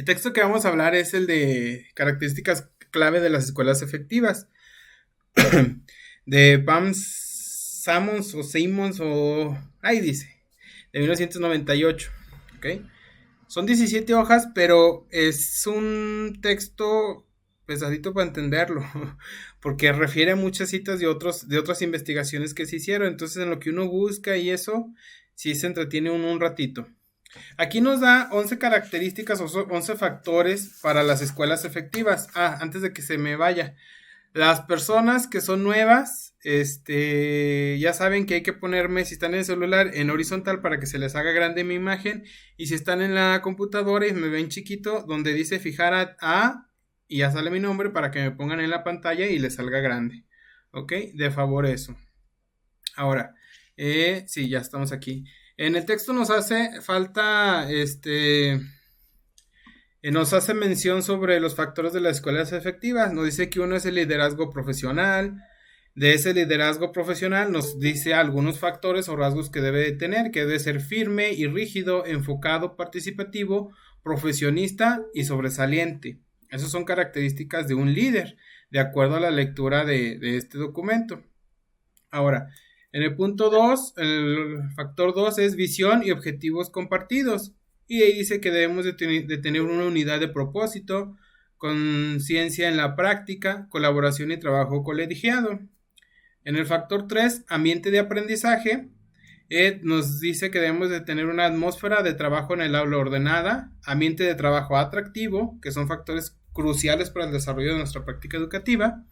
El texto que vamos a hablar es el de características clave de las escuelas efectivas, de Pam Simons ahí dice, de 1998, ¿ok? Son 17 hojas, pero es un texto pesadito para entenderlo, porque refiere a muchas citas de otras investigaciones que se hicieron, entonces en lo que uno busca y eso, sí se entretiene un ratito. Aquí nos da 11 características o 11 factores para las escuelas efectivas. Antes de que se me vaya. Las personas que son nuevas, ya saben que hay que ponerme, si están en el celular, en horizontal para que se les haga grande mi imagen. Y si están en la computadora y me ven chiquito, donde dice fijar y ya sale mi nombre para que me pongan en la pantalla y les salga grande. ¿Ok? De favor eso. Ahora, sí, ya estamos aquí. En el texto nos hace falta, nos hace mención sobre los factores de las escuelas efectivas. Nos dice que uno es el liderazgo profesional. De ese liderazgo profesional nos dice algunos factores o rasgos que debe de tener, que debe ser firme y rígido, enfocado, participativo, profesionista y sobresaliente. Esas son características de un líder, de acuerdo a la lectura de este documento. Ahora, en el punto 2, el factor 2 es visión y objetivos compartidos. Y ahí dice que debemos de tener una unidad de propósito, conciencia en la práctica, colaboración y trabajo colegiado. En el factor 3, ambiente de aprendizaje, nos dice que debemos de tener una atmósfera de trabajo en el aula ordenada, ambiente de trabajo atractivo, que son factores cruciales para el desarrollo de nuestra práctica educativa.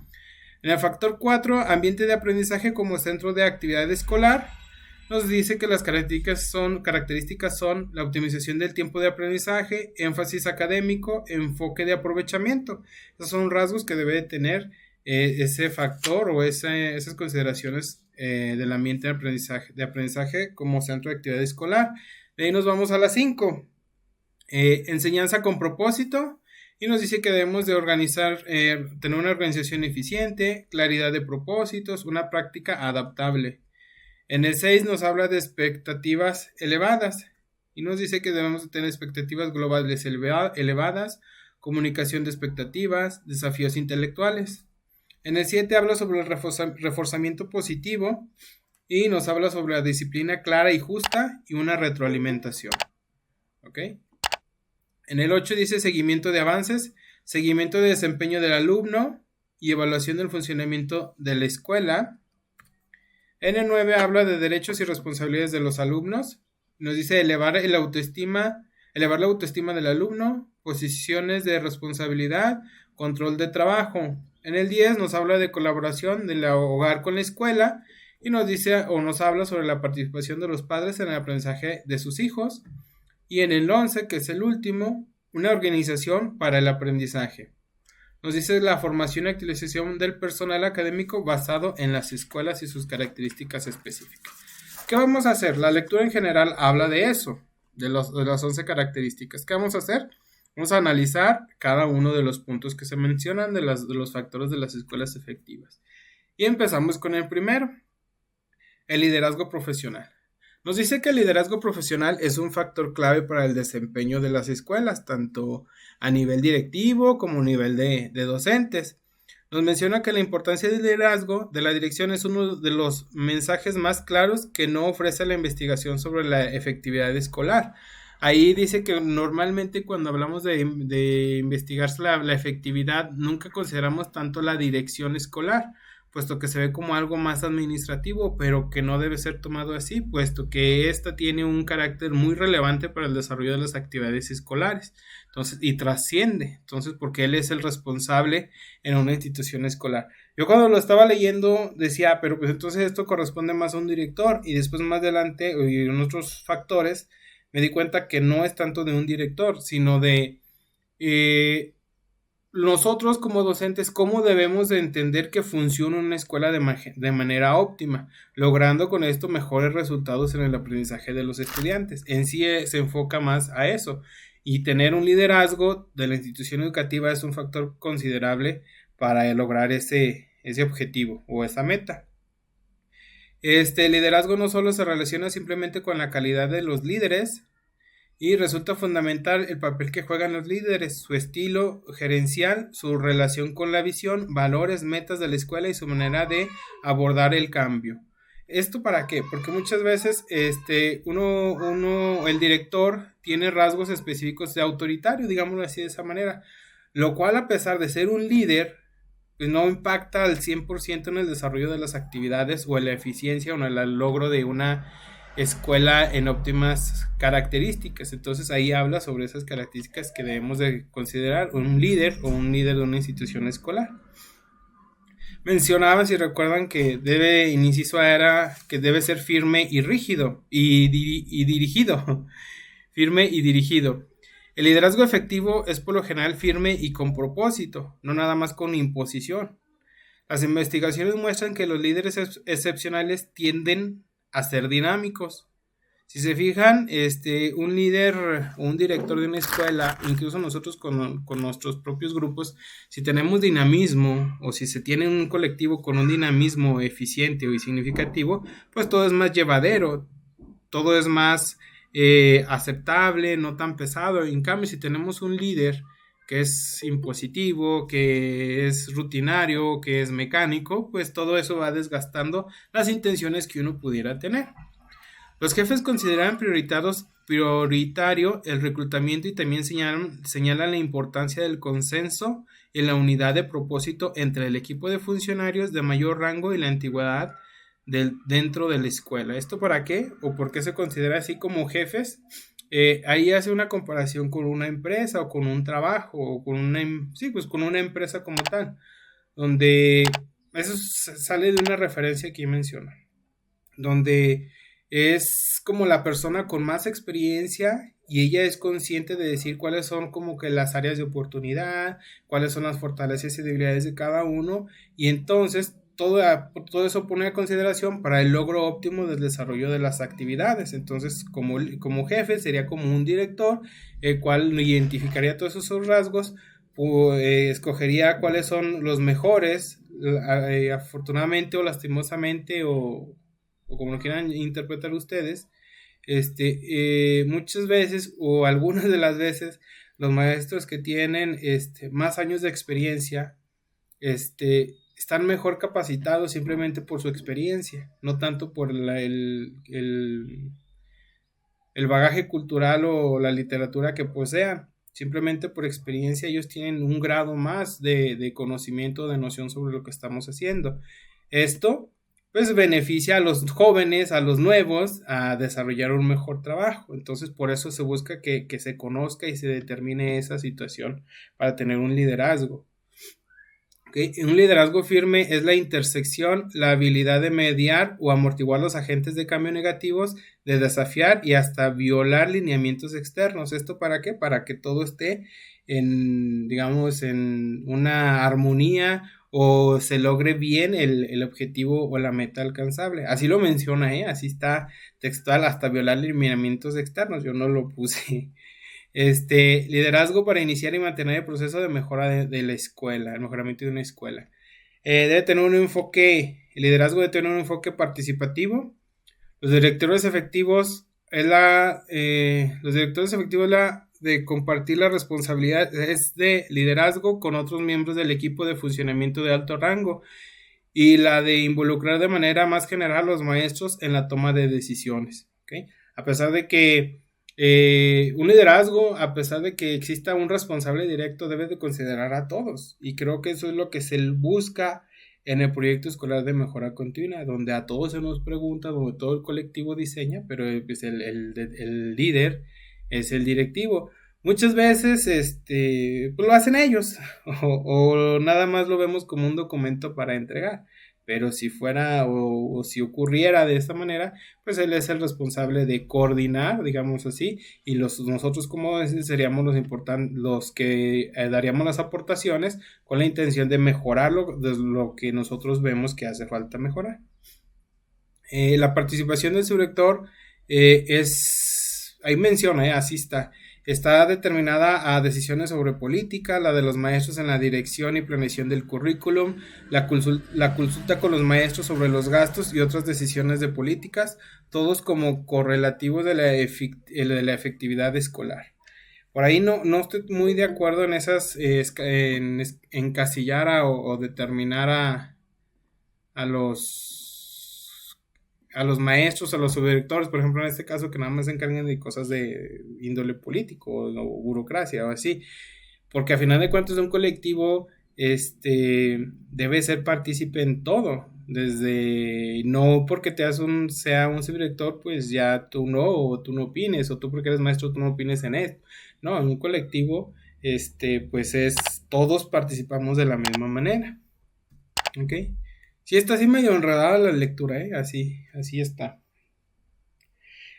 En el factor 4, ambiente de aprendizaje como centro de actividad escolar, nos dice que las características son la optimización del tiempo de aprendizaje, énfasis académico, enfoque de aprovechamiento. Esos son rasgos que debe tener ese factor o esas consideraciones del ambiente de aprendizaje como centro de actividad escolar. De ahí nos vamos a las 5. Enseñanza con propósito. Y nos dice que debemos de tener una organización eficiente, claridad de propósitos, una práctica adaptable. En el 6 nos habla de expectativas elevadas y nos dice que debemos de tener expectativas globales elevadas, comunicación de expectativas, desafíos intelectuales. En el 7 habla sobre el reforzamiento positivo y nos habla sobre la disciplina clara y justa y una retroalimentación. ¿Ok? En el 8 dice seguimiento de avances, seguimiento de desempeño del alumno y evaluación del funcionamiento de la escuela. En el 9 habla de derechos y responsabilidades de los alumnos. Nos dice elevar la autoestima del alumno, posiciones de responsabilidad, control de trabajo. En el 10 nos habla de colaboración del hogar con la escuela y nos dice o nos habla sobre la participación de los padres en el aprendizaje de sus hijos. Y en el 11, que es el último, una organización para el aprendizaje. Nos dice la formación y actualización del personal académico basado en las escuelas y sus características específicas. ¿Qué vamos a hacer? La lectura en general habla de eso, de las 11 características. ¿Qué vamos a hacer? Vamos a analizar cada uno de los puntos que se mencionan de los factores de las escuelas efectivas. Y empezamos con el primero, el liderazgo profesional. Nos dice que el liderazgo profesional es un factor clave para el desempeño de las escuelas, tanto a nivel directivo como a nivel de docentes. Nos menciona que la importancia del liderazgo de la dirección es uno de los mensajes más claros que no ofrece la investigación sobre la efectividad escolar. Ahí dice que normalmente cuando hablamos de investigar la efectividad nunca consideramos tanto la dirección escolar, puesto que se ve como algo más administrativo, pero que no debe ser tomado así, puesto que esta tiene un carácter muy relevante para el desarrollo de las actividades escolares, entonces, y trasciende, entonces, porque él es el responsable en una institución escolar. Yo cuando lo estaba leyendo decía, pero pues entonces esto corresponde más a un director, y después más adelante, y en otros factores, me di cuenta que no es tanto de un director, sino de nosotros como docentes, ¿cómo debemos de entender que funciona una escuela de manera óptima, logrando con esto mejores resultados en el aprendizaje de los estudiantes? En sí se enfoca más a eso, y tener un liderazgo de la institución educativa es un factor considerable para lograr ese objetivo o esa meta. El liderazgo no solo se relaciona simplemente con la calidad de los líderes Y resulta fundamental el papel que juegan los líderes, su estilo gerencial, su relación con la visión, valores, metas de la escuela y su manera de abordar el cambio. ¿Esto para qué? Porque muchas veces el director tiene rasgos específicos de autoritario, digámoslo así de esa manera, lo cual a pesar de ser un líder, pues no impacta al 100% en el desarrollo de las actividades o en la eficiencia o en el logro de una escuela en óptimas características. Entonces ahí habla sobre esas características que debemos de considerar un líder o un líder de una institución escolar. Mencionaban, si recuerdan, que inciso era que debe ser firme y rígido y dirigido. Firme y dirigido. El liderazgo efectivo es por lo general firme y con propósito, no nada más con imposición. Las investigaciones muestran que los líderes excepcionales tienden a ser dinámicos. Si se fijan, un líder o un director de una escuela, incluso nosotros con nuestros propios grupos, si tenemos dinamismo o si se tiene un colectivo con un dinamismo eficiente o significativo, pues todo es más llevadero, todo es más aceptable, no tan pesado. En cambio, si tenemos un líder que es impositivo, que es rutinario, que es mecánico, pues todo eso va desgastando las intenciones que uno pudiera tener. Los jefes consideran prioritario el reclutamiento y también señalan la importancia del consenso y la unidad de propósito entre el equipo de funcionarios de mayor rango y la antigüedad dentro de la escuela. ¿Esto para qué? ¿O por qué se considera así como jefes? Ahí hace una comparación con una empresa o con un trabajo o con con una empresa como tal, donde eso sale de una referencia que menciona, donde es como la persona con más experiencia y ella es consciente de decir cuáles son como que las áreas de oportunidad, cuáles son las fortalezas y debilidades de cada uno, y entonces todo eso pone a consideración para el logro óptimo del desarrollo de las actividades. Entonces, como jefe sería como un director, el cual identificaría todos esos rasgos, escogería cuáles son los mejores, afortunadamente o lastimosamente o como lo quieran interpretar ustedes, muchas veces o algunas de las veces los maestros que tienen más años de experiencia están mejor capacitados simplemente por su experiencia, no tanto por el bagaje cultural o la literatura que posean. Simplemente por experiencia ellos tienen un grado más de conocimiento, de noción sobre lo que estamos haciendo. Esto pues beneficia a los jóvenes, a los nuevos, a desarrollar un mejor trabajo. Entonces, por eso se busca que se conozca y se determine esa situación para tener un liderazgo. ¿Okay? Un liderazgo firme es la intersección, la habilidad de mediar o amortiguar los agentes de cambio negativos, de desafiar y hasta violar lineamientos externos. ¿Esto para qué? Para que todo esté digamos, en una armonía o se logre bien el objetivo o la meta alcanzable. Así lo menciona, así está textual, hasta violar lineamientos externos. Yo no lo puse. Liderazgo para iniciar y mantener el proceso de mejora de la escuela, el mejoramiento de una escuela. Debe tener el liderazgo debe tener un enfoque participativo. Los directores efectivos es de compartir la responsabilidad de liderazgo con otros miembros del equipo de funcionamiento de alto rango y la de involucrar de manera más general a los maestros en la toma de decisiones. ¿Okay? A pesar de que un liderazgo, a pesar de que exista un responsable directo, debe de considerar a todos, y creo que eso es lo que se busca en el proyecto escolar de mejora continua, donde a todos se nos pregunta, donde todo el colectivo diseña, pero pues el líder es el directivo. Muchas veces pues lo hacen ellos o nada más lo vemos como un documento para entregar, pero si fuera o si ocurriera de esta manera, pues él es el responsable de coordinar, digamos así, y nosotros como seríamos los que daríamos las aportaciones con la intención de mejorar lo que nosotros vemos que hace falta mejorar. La participación del subrector ahí menciona, así está, Está determinada a decisiones sobre política, la de los maestros en la dirección y planeación del currículum, la consulta con los maestros sobre los gastos y otras decisiones de políticas, todos como correlativos de la efectividad escolar. Por ahí no estoy muy de acuerdo en esas, encasillar o determinar a los maestros, a los subdirectores, por ejemplo, en este caso, que nada más se encarguen de cosas de índole político o burocracia o así, porque a final de cuentas un colectivo debe ser partícipe en todo, desde no porque sea un subdirector, pues ya tú no, o tú no opines, o tú porque eres maestro tú no opines en esto. No, en un colectivo, pues todos participamos de la misma manera. ¿Ok? Sí, está así medio enredada la lectura, ¿eh? Así está.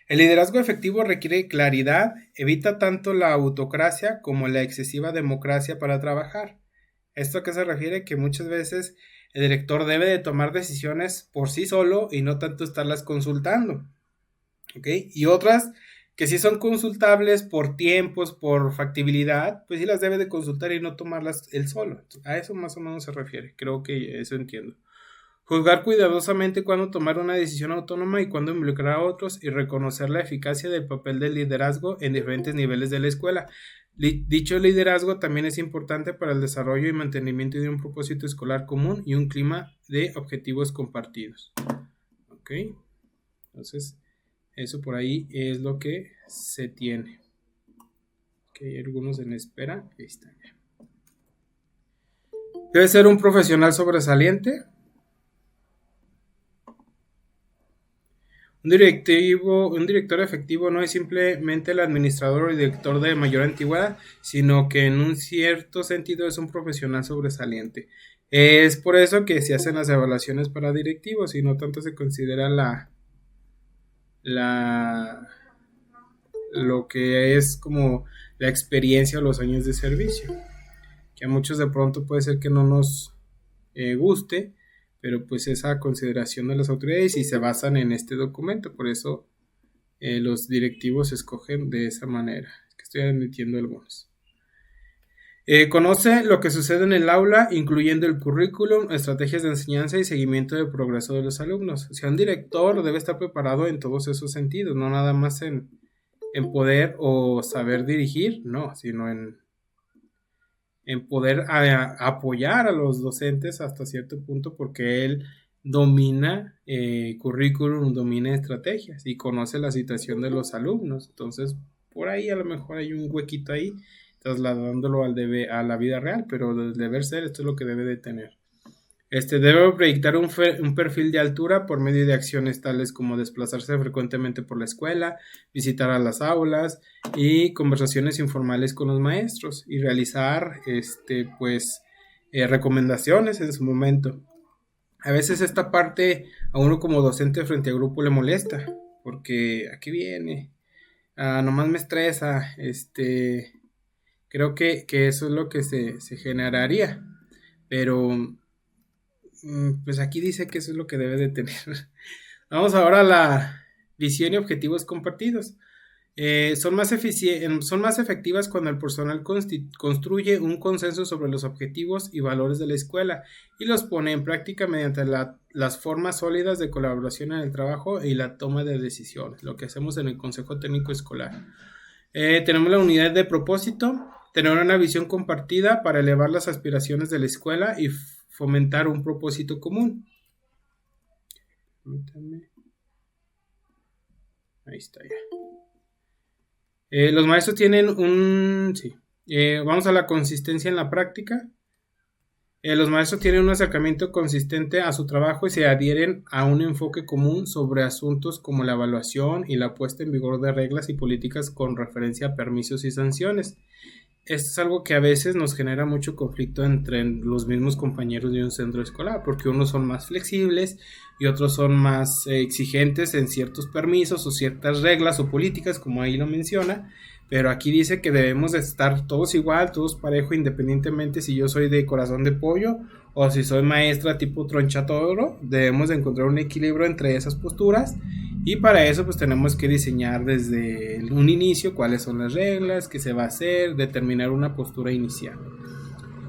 El liderazgo efectivo requiere claridad, evita tanto la autocracia como la excesiva democracia para trabajar. ¿Esto a qué se refiere? Que muchas veces el director debe de tomar decisiones por sí solo y no tanto estarlas consultando. ¿Ok? Y otras que sí son consultables por tiempos, por factibilidad, pues sí las debe de consultar y no tomarlas él solo. A eso más o menos se refiere. Creo que eso entiendo. Juzgar cuidadosamente cuándo tomar una decisión autónoma y cuándo involucrar a otros y reconocer la eficacia del papel del liderazgo en diferentes niveles de la escuela. Dicho liderazgo también es importante para el desarrollo y mantenimiento de un propósito escolar común y un clima de objetivos compartidos. ¿Ok? Entonces, eso por ahí es lo que se tiene. Ok, hay algunos en espera. Ahí está. Debe ser un profesional sobresaliente. Un director efectivo no es simplemente el administrador o director de mayor antigüedad, sino que en un cierto sentido es un profesional sobresaliente. Es por eso que se hacen las evaluaciones para directivos y no tanto se considera lo que es como la experiencia o los años de servicio, que a muchos de pronto puede ser que no nos guste, pero pues esa consideración de las autoridades y se basan en este documento, por eso los directivos se escogen de esa manera, que estoy admitiendo algunos. Conoce lo que sucede en el aula, incluyendo el currículum, estrategias de enseñanza y seguimiento del progreso de los alumnos. O sea, un director debe estar preparado en todos esos sentidos, no nada más en poder o saber dirigir, no, sino en poder apoyar a los docentes hasta cierto punto porque él domina currículum, domina estrategias y conoce la situación de los alumnos. Entonces, por ahí a lo mejor hay un huequito ahí trasladándolo a la vida real, pero el deber ser, esto es lo que debe de tener. Debe proyectar un perfil de altura por medio de acciones tales como desplazarse frecuentemente por la escuela, visitar a las aulas y conversaciones informales con los maestros y realizar recomendaciones en su momento. A veces esta parte a uno como docente frente a grupo le molesta, porque ¿a qué viene? Nomás me estresa, creo que eso es lo que se generaría, pero pues aquí dice que eso es lo que debe de tener. Vamos ahora a la visión y objetivos compartidos. Son más efectivas cuando el personal construye un consenso sobre los objetivos y valores de la escuela y los pone en práctica mediante las formas sólidas de colaboración en el trabajo y la toma de decisiones, lo que hacemos en el Consejo Técnico Escolar. Tenemos la unidad de propósito, tener una visión compartida para elevar las aspiraciones de la escuela y fomentar un propósito común. Ahí está ya. Los maestros tienen vamos a la consistencia en la práctica. Los maestros tienen un acercamiento consistente a su trabajo y se adhieren a un enfoque común sobre asuntos como la evaluación y la puesta en vigor de reglas y políticas con referencia a permisos y sanciones. Esto es algo que a veces nos genera mucho conflicto entre los mismos compañeros de un centro escolar, porque unos son más flexibles y otros son más exigentes en ciertos permisos o ciertas reglas o políticas, como ahí lo menciona, pero aquí dice que debemos de estar todos igual, todos parejo, independientemente si yo soy de corazón de pollo o si soy maestra tipo tronchatoro, debemos de encontrar un equilibrio entre esas posturas Y para eso pues tenemos que diseñar desde un inicio cuáles son las reglas, qué se va a hacer, determinar una postura inicial.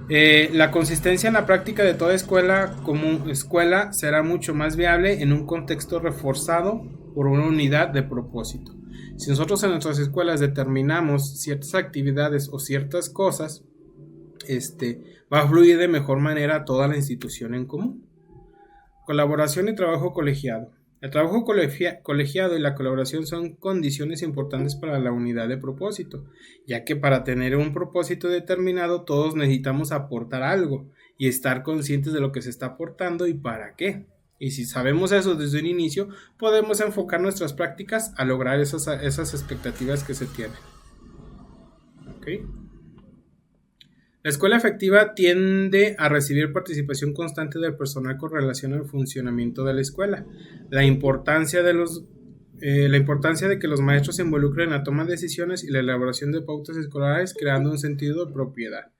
La consistencia en la práctica de toda escuela como escuela será mucho más viable en un contexto reforzado por una unidad de propósito. Si nosotros en nuestras escuelas determinamos ciertas actividades o ciertas cosas, va a fluir de mejor manera toda la institución en común. Colaboración y trabajo colegiado. El trabajo colegiado y la colaboración son condiciones importantes para la unidad de propósito, ya que para tener un propósito determinado todos necesitamos aportar algo y estar conscientes de lo que se está aportando y para qué. Y si sabemos eso desde un inicio, podemos enfocar nuestras prácticas a lograr esas expectativas que se tienen. ¿Okay? La escuela efectiva tiende a recibir participación constante del personal con relación al funcionamiento de la escuela. La importancia de que los maestros se involucren en la toma de decisiones y la elaboración de pautas escolares, creando un sentido de propiedad.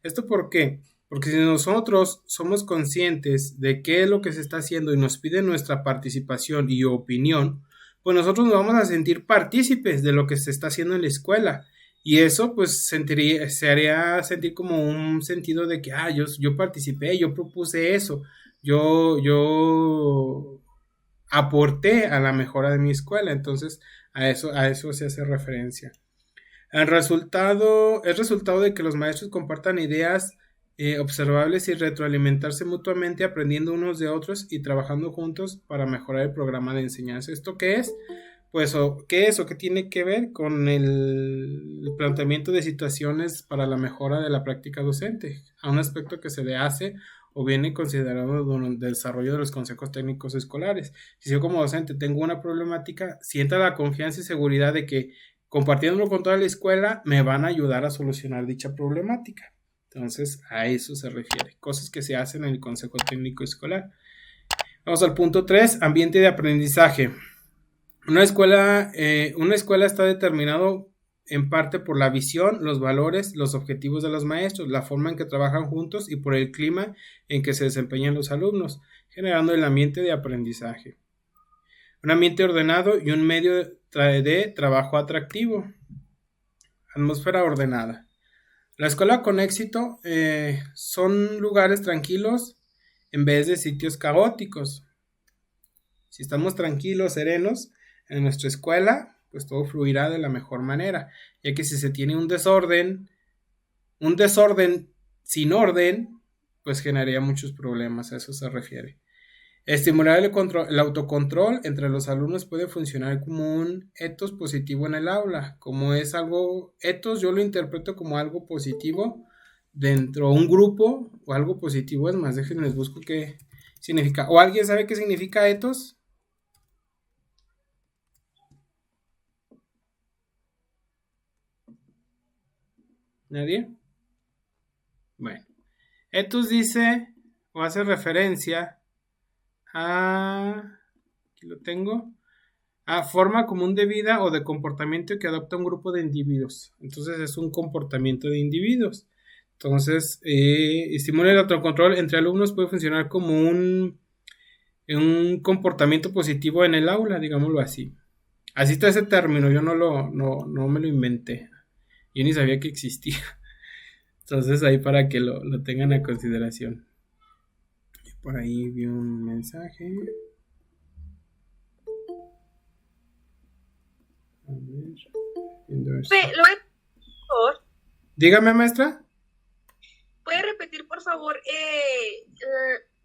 ¿Esto por qué? Porque si nosotros somos conscientes de qué es lo que se está haciendo y nos piden nuestra participación y opinión, pues nosotros nos vamos a sentir partícipes de lo que se está haciendo en la escuela. Y eso pues se haría sentir como un sentido de que, yo participé, yo propuse eso, yo aporté a la mejora de mi escuela. Entonces a eso se hace referencia. Es resultado de que los maestros compartan ideas observables y retroalimentarse mutuamente, aprendiendo unos de otros y trabajando juntos para mejorar el programa de enseñanza. ¿Esto qué es? Pues, ¿qué es o qué tiene que ver con el planteamiento de situaciones para la mejora de la práctica docente? A un aspecto que se le hace o viene considerado durante el desarrollo de los consejos técnicos escolares. Si yo como docente tengo una problemática, sienta la confianza y seguridad de que compartiéndolo con toda la escuela me van a ayudar a solucionar dicha problemática. Entonces, a eso se refiere. Cosas que se hacen en el consejo técnico escolar. Vamos al punto 3, ambiente de aprendizaje. Una escuela está determinado en parte por la visión, los valores, los objetivos de los maestros, la forma en que trabajan juntos y por el clima en que se desempeñan los alumnos, generando el ambiente de aprendizaje. Un ambiente ordenado y un medio de trabajo atractivo. Atmósfera ordenada. La escuela con éxito son lugares tranquilos en vez de sitios caóticos. Si estamos tranquilos, serenos en nuestra escuela, pues todo fluirá de la mejor manera, ya que si se tiene un desorden sin orden, pues generaría muchos problemas, a eso se refiere. Estimular el autocontrol entre los alumnos puede funcionar como un etos positivo en el aula, como es algo, etos yo lo interpreto como algo positivo dentro de un grupo, o algo positivo, es más, déjenles busco qué significa, o alguien sabe qué significa etos. ¿Nadie? Bueno, etos dice o hace referencia a, aquí lo tengo, a forma común de vida o de comportamiento que adopta un grupo de individuos. Entonces es un comportamiento de individuos. Entonces, estimula el autocontrol entre alumnos puede funcionar como un comportamiento positivo en el aula, digámoslo así. Así está ese término, yo no me lo inventé. Yo ni sabía que existía. Entonces ahí para que lo tengan a consideración. Por ahí vi un mensaje. A ver. Por favor. Dígame, maestra. ¿Puede repetir, por favor,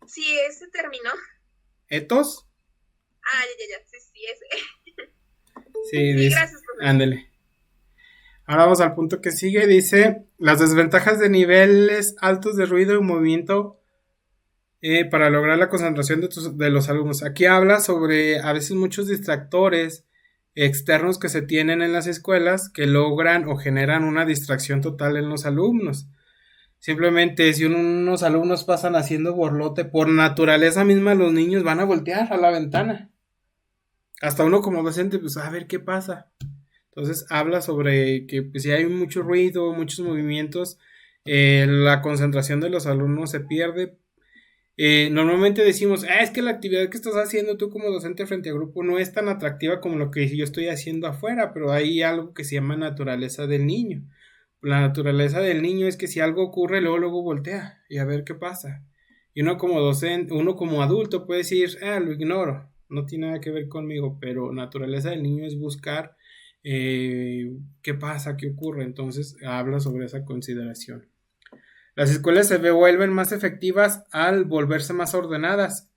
si ese terminó? ¿Etos? Ya, sí, ese. Sí, Sí, dice. gracias, profesor. Ándele. Ahora vamos al punto que sigue. Dice, las desventajas de niveles altos de ruido y movimiento para lograr la concentración de los alumnos. Aquí habla sobre a veces muchos distractores externos que se tienen en las escuelas que logran o generan una distracción total en los alumnos. Simplemente si unos alumnos pasan haciendo borlote, por naturaleza misma los niños van a voltear a la ventana. Hasta uno como docente, pues a ver qué pasa. Entonces habla sobre que pues, si hay mucho ruido, muchos movimientos, la concentración de los alumnos se pierde Normalmente decimos, es que la actividad que estás haciendo tú como docente frente a grupo no es tan atractiva como lo que yo estoy haciendo afuera, pero hay algo que se llama naturaleza del niño. La naturaleza del niño es que si algo ocurre, luego voltea y a ver qué pasa. Y uno como docente, uno como adulto puede decir, lo ignoro, no tiene nada que ver conmigo, pero naturaleza del niño es buscar qué pasa, qué ocurre. Entonces habla sobre esa consideración. Las escuelas se vuelven más efectivas al volverse más ordenadas,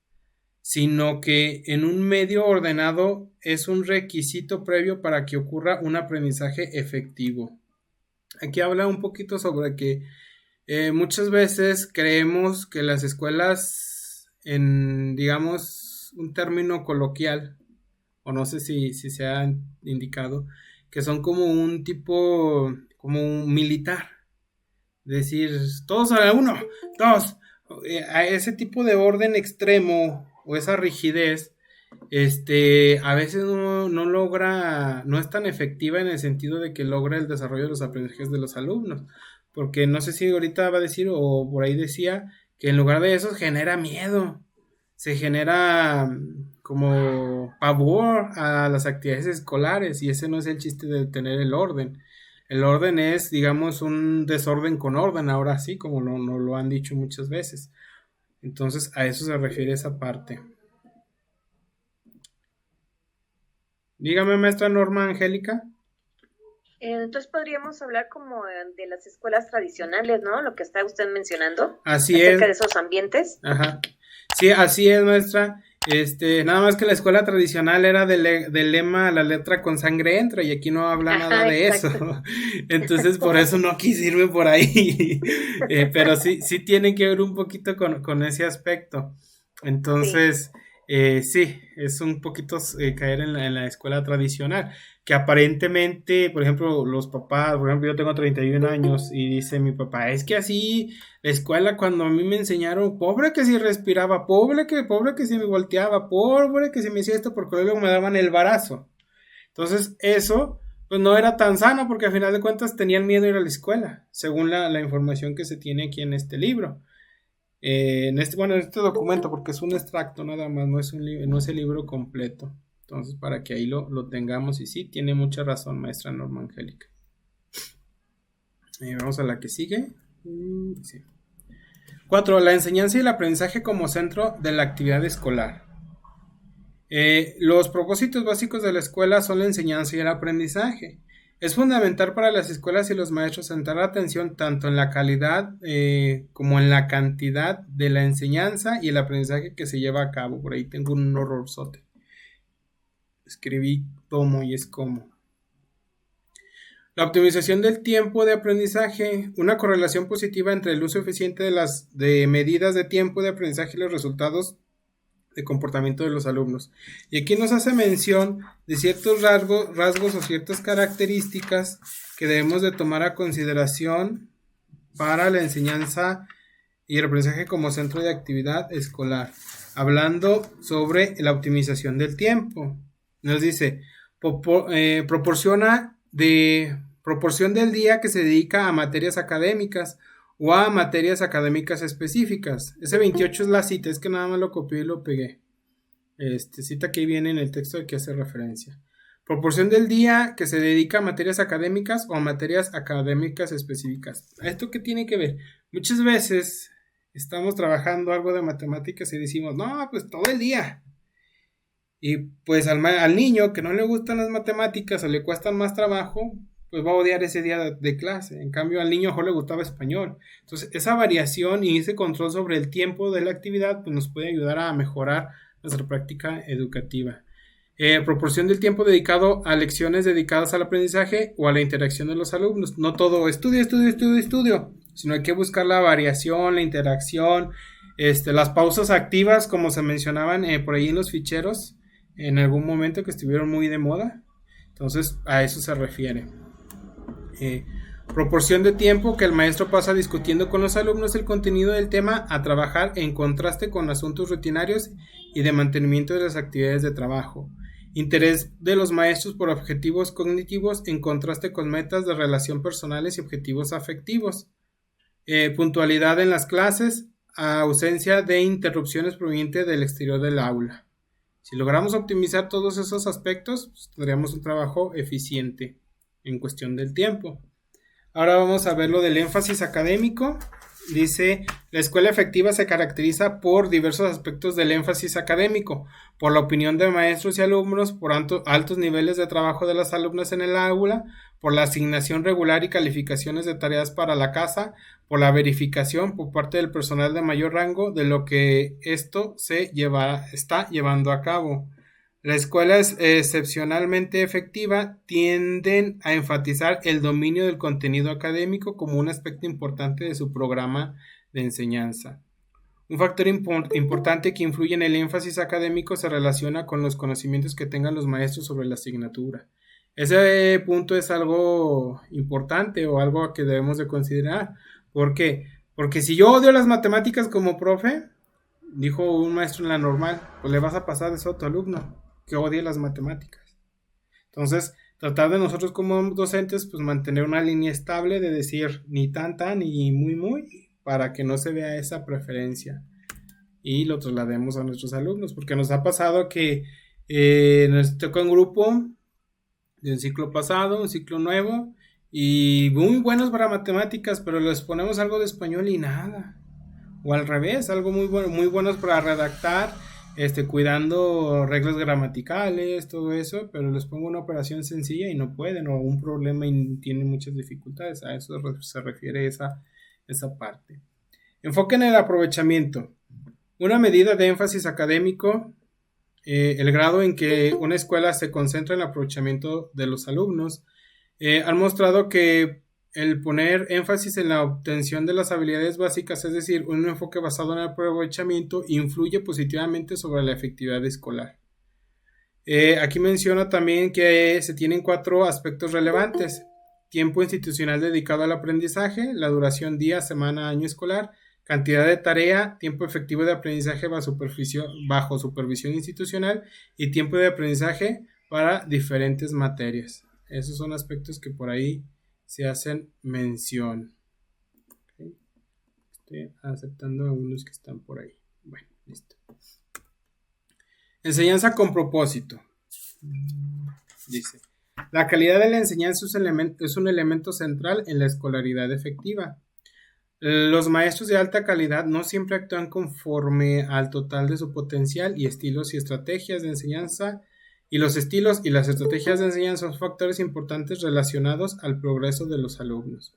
sino que en un medio ordenado es un requisito previo para que ocurra un aprendizaje efectivo. Aquí habla un poquito sobre que muchas veces creemos que las escuelas, en digamos un término coloquial, o no sé si se ha indicado, que son como un tipo, como un militar. Decir, todos a la uno, dos, a ese tipo de orden extremo o esa rigidez, a veces no logra, no es tan efectiva en el sentido de que logra el desarrollo de los aprendizajes de los alumnos, porque no sé si ahorita va a decir o por ahí decía que en lugar de eso genera miedo, se genera como pavor a las actividades escolares y ese no es el chiste de tener el orden. El orden es, digamos, un desorden con orden, ahora sí, como no lo han dicho muchas veces. Entonces, a eso se refiere esa parte. Dígame, maestra Norma Angélica. Entonces podríamos hablar como de las escuelas tradicionales, ¿no? Lo que está usted mencionando. Así acerca es. de esos ambientes. Ajá. Sí, así es, maestra. Nada más que la escuela tradicional era del lema la letra con sangre entra y aquí no habla nada de exacto. Eso. Entonces por eso no quise irme por ahí. Pero sí tiene que ver un poquito con ese aspecto. Entonces, sí, es un poquito caer en la escuela tradicional, que aparentemente, por ejemplo, los papás, por ejemplo, yo tengo 31 años y dice mi papá, es que así la escuela cuando a mí me enseñaron, pobre que si respiraba, pobre que si me volteaba, pobre que si me hacía esto, porque luego me daban el barazo. Entonces eso, pues no era tan sano, porque al final de cuentas tenían miedo de ir a la escuela, según la información que se tiene aquí en este libro. En este documento, porque es un extracto nada más, no es el libro completo. Entonces, para que ahí lo tengamos, y sí, tiene mucha razón, maestra Norma Angélica. Vamos a la que sigue. Sí. 4. La enseñanza y el aprendizaje como centro de la actividad escolar. Los propósitos básicos de la escuela son la enseñanza y el aprendizaje. Es fundamental para las escuelas y los maestros centrar atención tanto en la calidad como en la cantidad de la enseñanza y el aprendizaje que se lleva a cabo. Por ahí tengo un horrorzote. Escribí tomo y es como. La optimización del tiempo de aprendizaje, una correlación positiva entre el uso eficiente de medidas de tiempo de aprendizaje y los resultados de comportamiento de los alumnos. Y aquí nos hace mención de ciertos rasgos o ciertas características que debemos de tomar a consideración para la enseñanza y el aprendizaje como centro de actividad escolar. Hablando sobre la optimización del tiempo. Nos dice, proporción del día que se dedica a materias académicas o a materias académicas específicas. Ese 28 es la cita, es que nada más lo copié y lo pegué. Cita que viene en el texto de que hace referencia. Proporción del día que se dedica a materias académicas o a materias académicas específicas. ¿Esto qué tiene que ver? Muchas veces estamos trabajando algo de matemáticas y decimos, no, pues todo el día. Y pues al niño que no le gustan las matemáticas o le cuestan más trabajo, pues va a odiar ese día de clase. En cambio, al niño mejor le gustaba español. Entonces, esa variación y ese control sobre el tiempo de la actividad pues nos puede ayudar a mejorar nuestra práctica educativa. Proporción del tiempo dedicado a lecciones dedicadas al aprendizaje o a la interacción de los alumnos. No todo estudio, sino hay que buscar la variación, la interacción, las pausas activas, como se mencionaban por ahí en los ficheros, en algún momento que estuvieron muy de moda. Entonces, a eso se refiere. Proporción de tiempo que el maestro pasa discutiendo con los alumnos el contenido del tema a trabajar en contraste con asuntos rutinarios y de mantenimiento de las actividades de trabajo. Interés de los maestros por objetivos cognitivos en contraste con metas de relación personales y objetivos afectivos. Puntualidad en las clases, ausencia de interrupciones provenientes del exterior del aula. Si logramos optimizar todos esos aspectos, pues, tendríamos un trabajo eficiente en cuestión del tiempo. Ahora vamos a ver lo del énfasis académico. Dice, la escuela efectiva se caracteriza por diversos aspectos del énfasis académico, por la opinión de maestros y alumnos, por altos niveles de trabajo de las alumnas en el aula, por la asignación regular y calificaciones de tareas para la casa, por la verificación por parte del personal de mayor rango de lo que esto está llevando a cabo. La escuela es excepcionalmente efectiva, tienden a enfatizar el dominio del contenido académico como un aspecto importante de su programa de enseñanza. Un factor importante que influye en el énfasis académico se relaciona con los conocimientos que tengan los maestros sobre la asignatura. Ese punto es algo importante o algo que debemos de considerar. ¿Por qué? Porque si yo odio las matemáticas como profe, dijo un maestro en la normal, pues le vas a pasar eso a tu alumno que odie las matemáticas. Entonces, tratar de nosotros como docentes, pues mantener una línea estable de decir ni tan ni muy, para que no se vea esa preferencia y lo traslademos a nuestros alumnos, porque nos ha pasado que nos tocó un grupo de un ciclo pasado, un ciclo nuevo, y muy buenos para matemáticas, pero les ponemos algo de español y nada, o al revés, algo muy buenos para redactar, cuidando reglas gramaticales, todo eso, pero les pongo una operación sencilla y no pueden, o un problema y tienen muchas dificultades. A eso se refiere esa parte. Enfoque en el aprovechamiento. Una medida de énfasis académico, el grado en que una escuela se concentra en el aprovechamiento de los alumnos, han mostrado que el poner énfasis en la obtención de las habilidades básicas, es decir, un enfoque basado en el aprovechamiento, influye positivamente sobre la efectividad escolar. Aquí menciona también que se tienen 4 aspectos relevantes: tiempo institucional dedicado al aprendizaje, la duración día, semana, año escolar, cantidad de tarea, tiempo efectivo de aprendizaje bajo supervisión institucional y tiempo de aprendizaje para diferentes materias. Esos son aspectos que por ahí se hacen mención. Okay. Estoy aceptando algunos que están por ahí. Bueno, listo. Enseñanza con propósito. Dice, la calidad de la enseñanza es un elemento central en la escolaridad efectiva. Los maestros de alta calidad no siempre actúan conforme al total de su potencial y estilos y estrategias de enseñanza. Y los estilos y las estrategias de enseñanza son factores importantes relacionados al progreso de los alumnos.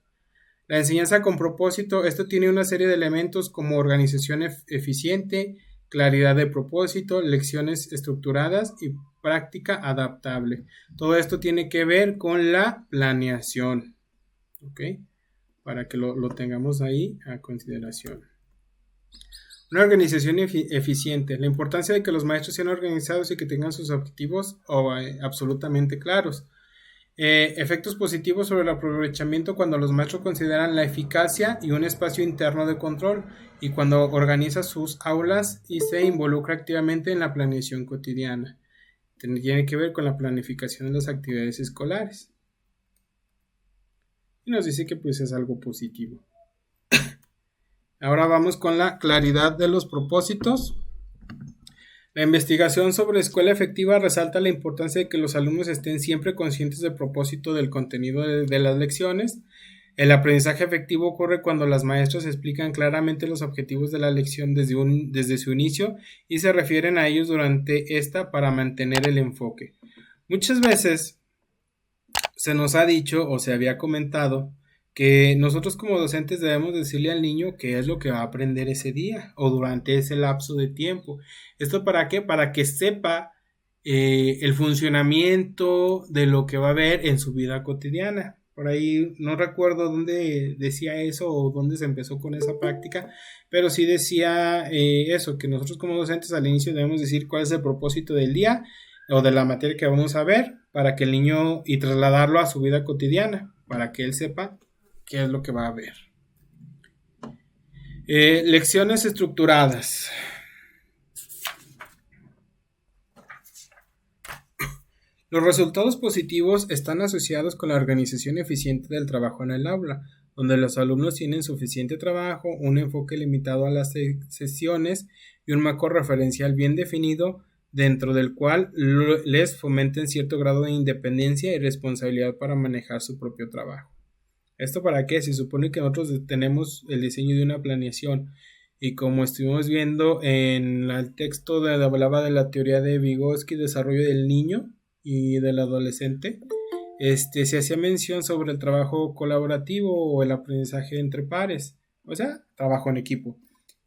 La enseñanza con propósito, esto tiene una serie de elementos como organización eficiente, claridad de propósito, lecciones estructuradas y práctica adaptable. Todo esto tiene que ver con la planeación, ¿ok? Para que lo tengamos ahí a consideración. Una organización eficiente. La importancia de que los maestros sean organizados y que tengan sus objetivos absolutamente claros. Efectos positivos sobre el aprovechamiento cuando los maestros consideran la eficacia y un espacio interno de control, y cuando organiza sus aulas y se involucra activamente en la planeación cotidiana. Tiene que ver con la planificación de las actividades escolares. Y nos dice que pues es algo positivo. Ahora vamos con la claridad de los propósitos. La investigación sobre escuela efectiva resalta la importancia de que los alumnos estén siempre conscientes del propósito del contenido de las lecciones. El aprendizaje efectivo ocurre cuando las maestras explican claramente los objetivos de la lección desde su inicio y se refieren a ellos durante esta para mantener el enfoque. Muchas veces se nos ha dicho o se había comentado que nosotros como docentes debemos decirle al niño qué es lo que va a aprender ese día o durante ese lapso de tiempo. ¿Esto para qué? Para que sepa el funcionamiento de lo que va a ver en su vida cotidiana. Por ahí no recuerdo dónde decía eso o dónde se empezó con esa práctica, pero sí decía eso, que nosotros como docentes al inicio debemos decir cuál es el propósito del día o de la materia que vamos a ver para que el niño y trasladarlo a su vida cotidiana, para que él sepa qué es lo que va a ver. Lecciones estructuradas. Los resultados positivos están asociados con la organización eficiente del trabajo en el aula, donde los alumnos tienen suficiente trabajo, un enfoque limitado a las sesiones y un marco referencial bien definido, dentro del cual les fomenten cierto grado de independencia y responsabilidad para manejar su propio trabajo. ¿Esto para qué? Se supone que nosotros tenemos el diseño de una planeación y como estuvimos viendo en el texto donde hablaba de la teoría de Vygotsky, desarrollo del niño y del adolescente, se hacía mención sobre el trabajo colaborativo o el aprendizaje entre pares, o sea, trabajo en equipo.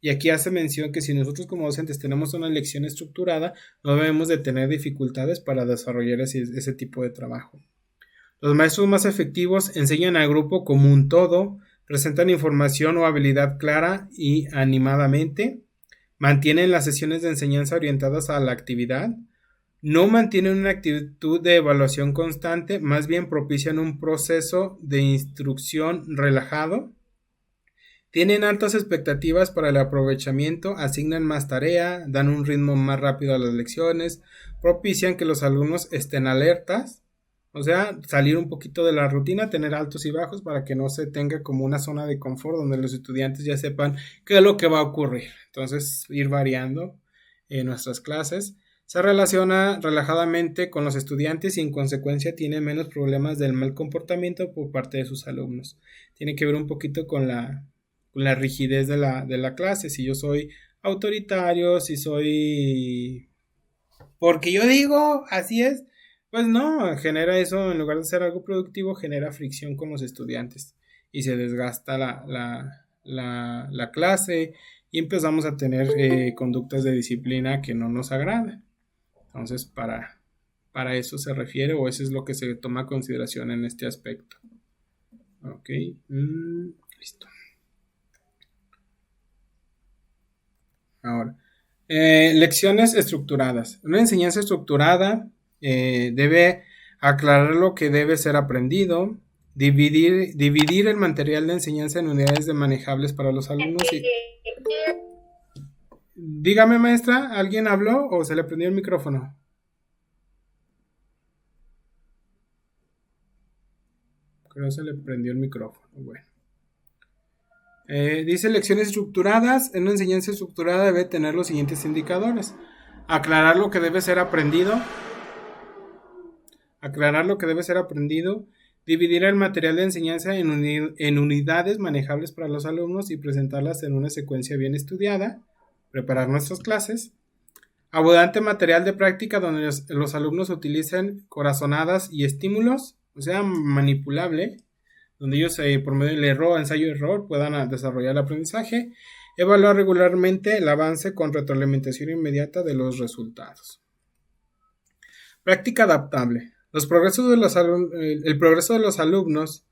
Y aquí hace mención que si nosotros como docentes tenemos una lección estructurada, no debemos de tener dificultades para desarrollar ese tipo de trabajo. Los maestros más efectivos enseñan al grupo como un todo, presentan información o habilidad clara y animadamente, mantienen las sesiones de enseñanza orientadas a la actividad, no mantienen una actitud de evaluación constante, más bien propician un proceso de instrucción relajado, tienen altas expectativas para el aprovechamiento, asignan más tarea, dan un ritmo más rápido a las lecciones, propician que los alumnos estén alertas, o sea, salir un poquito de la rutina, tener altos y bajos para que no se tenga como una zona de confort donde los estudiantes ya sepan qué es lo que va a ocurrir. Entonces, ir variando en nuestras clases. Se relaciona relajadamente con los estudiantes y en consecuencia tiene menos problemas del mal comportamiento por parte de sus alumnos. Tiene que ver un poquito con la rigidez de la clase. Si yo soy autoritario, si soy... porque yo digo, así es. Pues no, genera eso, en lugar de ser algo productivo, genera fricción con los estudiantes y se desgasta la clase y empezamos a tener conductas de disciplina que no nos agradan. Entonces, para eso se refiere o eso es lo que se toma en consideración en este aspecto. Ok, listo. Ahora, lecciones estructuradas. Una enseñanza estructurada debe aclarar lo que debe ser aprendido, dividir el material de enseñanza en unidades de manejables para los alumnos. Dígame, maestra, ¿alguien habló o se le prendió el micrófono? Creo que se le prendió el micrófono. Bueno. Dice lecciones estructuradas. En una enseñanza estructurada debe tener los siguientes indicadores: aclarar lo que debe ser aprendido, dividir el material de enseñanza en unidades manejables para los alumnos y presentarlas en una secuencia bien estudiada, preparar nuestras clases, abundante material de práctica donde los alumnos utilicen corazonadas y estímulos, o sea, manipulable, donde ellos por medio del ensayo-error puedan desarrollar el aprendizaje, evaluar regularmente el avance con retroalimentación inmediata de los resultados. Práctica adaptable. El progreso de los alumnos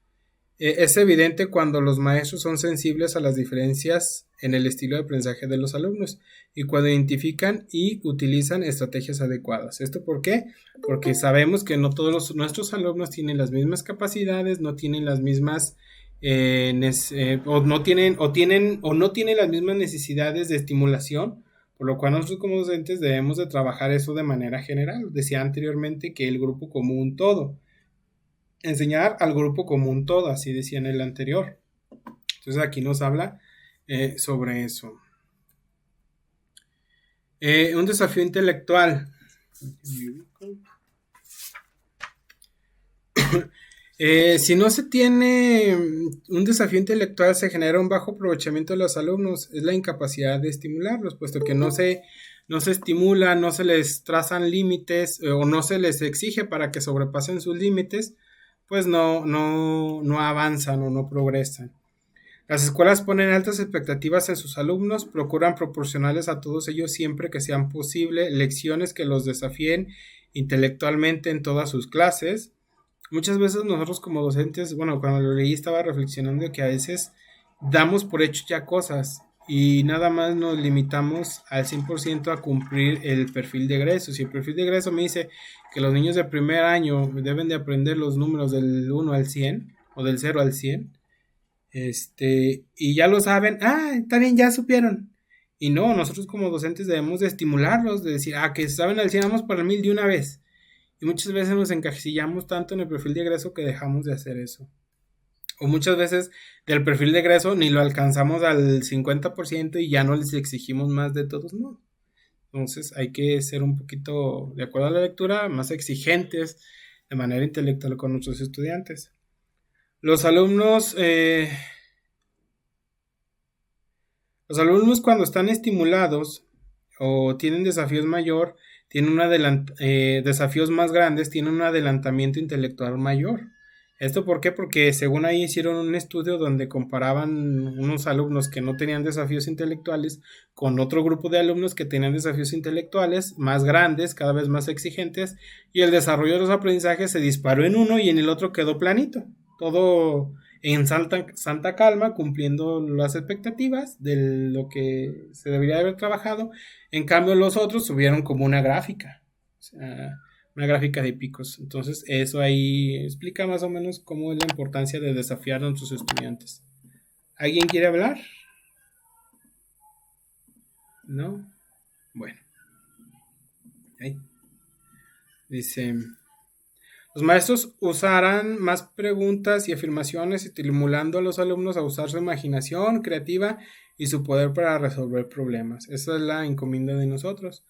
es evidente cuando los maestros son sensibles a las diferencias en el estilo de aprendizaje de los alumnos y cuando identifican y utilizan estrategias adecuadas. ¿Esto por qué? Porque sabemos que no todos nuestros alumnos tienen las mismas capacidades, no tienen las mismas no tienen las mismas necesidades de estimulación, por lo cual nosotros como docentes debemos de trabajar eso de manera general. Decía anteriormente que el grupo como un todo. Enseñar al grupo como un todo, así decía en el anterior. Entonces aquí nos habla sobre eso. Un desafío intelectual. Si no se tiene un desafío intelectual, se genera un bajo aprovechamiento de los alumnos. Es la incapacidad de estimularlos, puesto que no se estimula, no se les trazan límites o no se les exige para que sobrepasen sus límites, pues no avanzan o no progresan. Las escuelas ponen altas expectativas en sus alumnos, procuran proporcionarles a todos ellos siempre que sean posible lecciones que los desafíen intelectualmente en todas sus clases. Muchas veces nosotros como docentes, bueno, cuando lo leí estaba reflexionando de que a veces damos por hecho ya cosas y nada más nos limitamos al 100% a cumplir el perfil de egreso. Si el perfil de egreso me dice que los niños de primer año deben de aprender los números del 1 al 100 o del 0 al 100, y ya lo saben, está bien, ya supieron. Y no, nosotros como docentes debemos de estimularlos, de decir, que saben al 100, vamos para el 1000 de una vez. Y muchas veces nos encasillamos tanto en el perfil de egreso que dejamos de hacer eso. O muchas veces del perfil de egreso ni lo alcanzamos al 50% y ya no les exigimos más de todos modos. Entonces hay que ser un poquito, de acuerdo a la lectura, más exigentes de manera intelectual con nuestros estudiantes. Los alumnos, cuando están estimulados o tienen desafíos mayor, tienen desafíos más grandes, tienen un adelantamiento intelectual mayor. ¿Esto por qué? Porque según ahí hicieron un estudio donde comparaban unos alumnos que no tenían desafíos intelectuales con otro grupo de alumnos que tenían desafíos intelectuales más grandes, cada vez más exigentes, y el desarrollo de los aprendizajes se disparó en uno y en el otro quedó planito. Todo en santa calma, cumpliendo las expectativas de lo que se debería haber trabajado. En cambio, los otros subieron como una gráfica. O sea, una gráfica de picos. Entonces, eso ahí explica más o menos cómo es la importancia de desafiar a nuestros estudiantes. ¿Alguien quiere hablar? ¿No? Bueno. Ahí. Dice, los maestros usarán más preguntas y afirmaciones, estimulando a los alumnos a usar su imaginación creativa y su poder para resolver problemas. Esa es la encomienda de nosotros.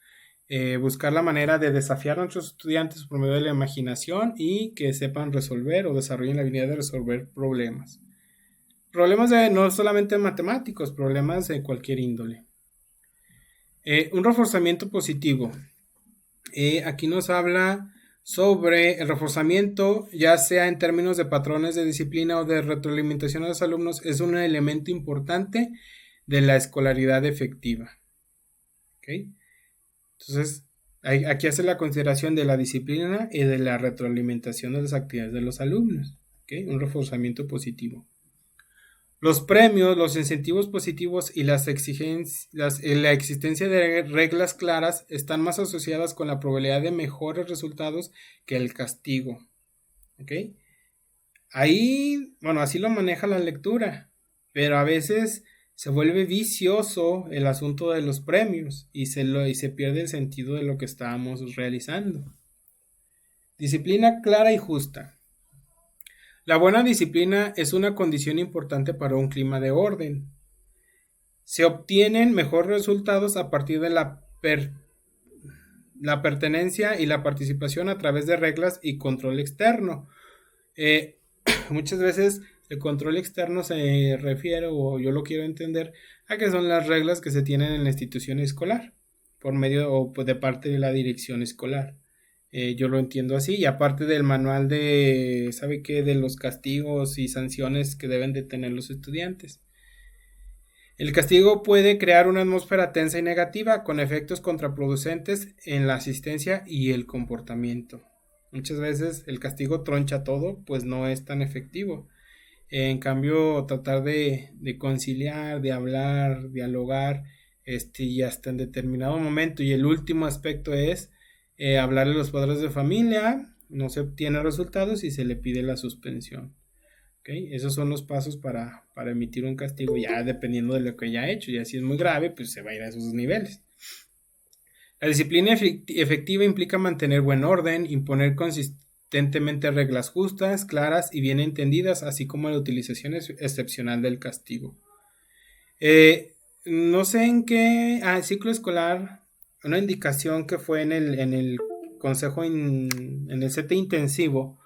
Buscar la manera de desafiar a nuestros estudiantes por medio de la imaginación y que sepan resolver o desarrollen la habilidad de resolver problemas. Problemas no solamente matemáticos, problemas de cualquier índole. Un reforzamiento positivo. Aquí nos habla sobre el reforzamiento, ya sea en términos de patrones de disciplina o de retroalimentación a los alumnos, es un elemento importante de la escolaridad efectiva. ¿Okay? Entonces, aquí hace la consideración de la disciplina y de la retroalimentación de las actividades de los alumnos. ¿Okay? Un reforzamiento positivo. Los premios, los incentivos positivos y la existencia de reglas claras están más asociadas con la probabilidad de mejores resultados que el castigo. ¿Ok? Ahí, bueno, así lo maneja la lectura, pero a veces se vuelve vicioso el asunto de los premios y se pierde el sentido de lo que estábamos realizando. Disciplina clara y justa. La buena disciplina es una condición importante para un clima de orden. Se obtienen mejores resultados a partir de la pertenencia y la participación a través de reglas y control externo. Muchas veces el control externo se refiere, o yo lo quiero entender, a que son las reglas que se tienen en la institución escolar, por medio o de parte de la dirección escolar. Yo lo entiendo así, y aparte del manual ¿sabe qué? De los castigos y sanciones que deben de tener los estudiantes. El castigo puede crear una atmósfera tensa y negativa con efectos contraproducentes en la asistencia y el comportamiento. Muchas veces el castigo troncha todo, pues no es tan efectivo. En cambio, tratar de conciliar, de hablar, dialogar, y hasta en determinado momento, y el último aspecto es hablarle a los padres de familia, no se obtiene resultados y se le pide la suspensión. ¿Okay? Esos son los pasos para emitir un castigo, ya dependiendo de lo que haya hecho. Y si es muy grave, pues se va a ir a esos niveles. La disciplina efectiva implica mantener buen orden, imponer consistentemente reglas justas, claras y bien entendidas, así como la utilización excepcional del castigo. No sé en qué ciclo escolar, una indicación que fue en el consejo, en el CT intensivo,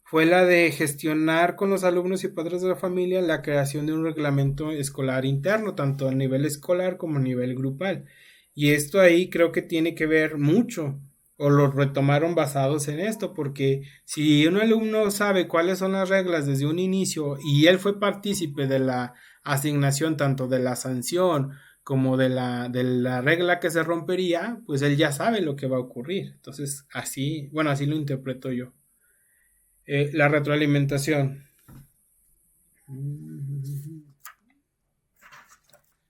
fue la de gestionar con los alumnos y padres de la familia la creación de un reglamento escolar interno, tanto a nivel escolar como a nivel grupal. Y esto ahí creo que tiene que ver mucho, o lo retomaron basados en esto, porque si un alumno sabe cuáles son las reglas desde un inicio y él fue partícipe de la asignación, tanto de la sanción como de la regla que se rompería, pues él ya sabe lo que va a ocurrir. Entonces, así lo interpreto yo. La retroalimentación.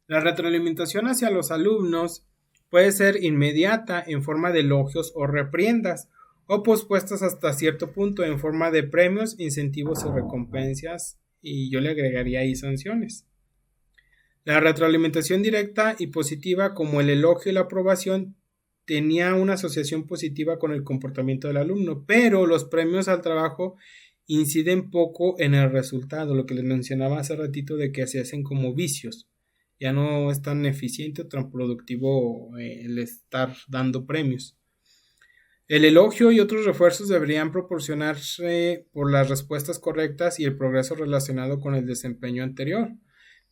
La retroalimentación hacia los alumnos puede ser inmediata en forma de elogios o repriendas, o pospuestas hasta cierto punto en forma de premios, incentivos o recompensas, y yo le agregaría ahí sanciones. La retroalimentación directa y positiva, como el elogio y la aprobación, tenía una asociación positiva con el comportamiento del alumno, pero los premios al trabajo inciden poco en el resultado, lo que les mencionaba hace ratito de que se hacen como vicios. Ya no es tan eficiente o tan productivo el estar dando premios. El elogio y otros refuerzos deberían proporcionarse por las respuestas correctas y el progreso relacionado con el desempeño anterior,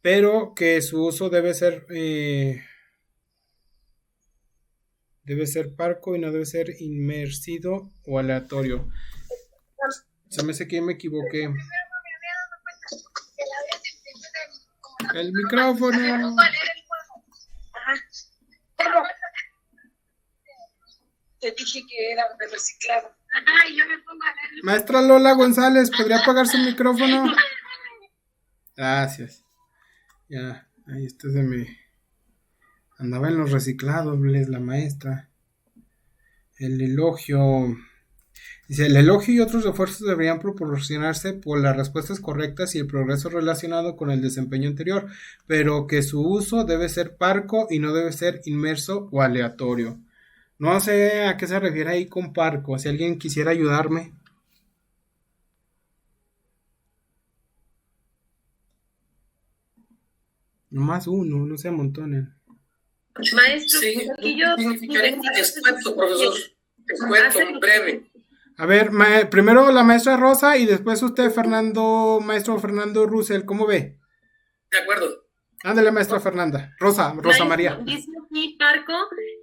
pero que su uso debe ser parco y no debe ser inmersivo o aleatorio. Se me hace que me equivoqué. El micrófono. Te dije que era de reciclado. Ay, yo me pongo a leer. Maestra Lola González, ¿podría apagar su micrófono? Gracias. Ya, ahí está se me... Andaba en los reciclados, la maestra. El elogio. Dice, el elogio y otros refuerzos deberían proporcionarse por las respuestas correctas y el progreso relacionado con el desempeño anterior, pero que su uso debe ser parco y no debe ser inmerso o aleatorio. No sé a qué se refiere ahí con parco, si alguien quisiera ayudarme. Nomás uno, no se amontonen. Maestro, Sí, aquí yo escueto, profesor. Escueto, breve. A ver, primero la maestra Rosa y después usted, maestro Fernando Russell, ¿cómo ve? De acuerdo. Ándale, maestra Fernanda. Rosa maestro, María. dice aquí Parco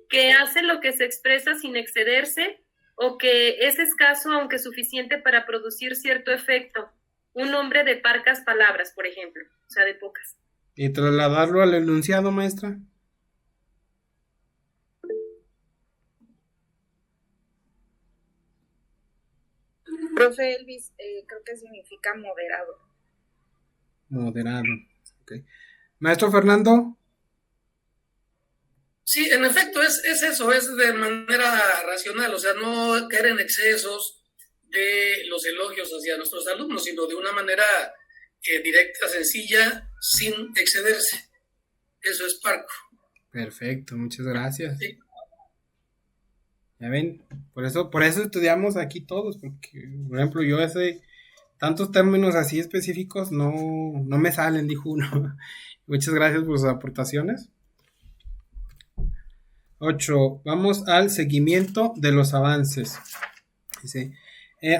que hace lo que se expresa sin excederse o que es escaso aunque suficiente para producir cierto efecto. Un nombre de parcas palabras, por ejemplo, o sea, de pocas. Y trasladarlo al enunciado, maestra. Profe Elvis, creo que significa moderado. Moderado. Okay. Maestro Fernando. Sí, en efecto, es eso, es de manera racional, o sea, no caer en excesos de los elogios hacia nuestros alumnos, sino de una manera directa, sencilla, sin excederse. Eso es parco. Perfecto, muchas gracias. Sí. Ya ven, por eso estudiamos aquí todos, porque, por ejemplo, yo tantos términos así específicos no me salen, dijo uno. Muchas gracias por sus aportaciones. 8. Vamos al seguimiento de los avances. Dice,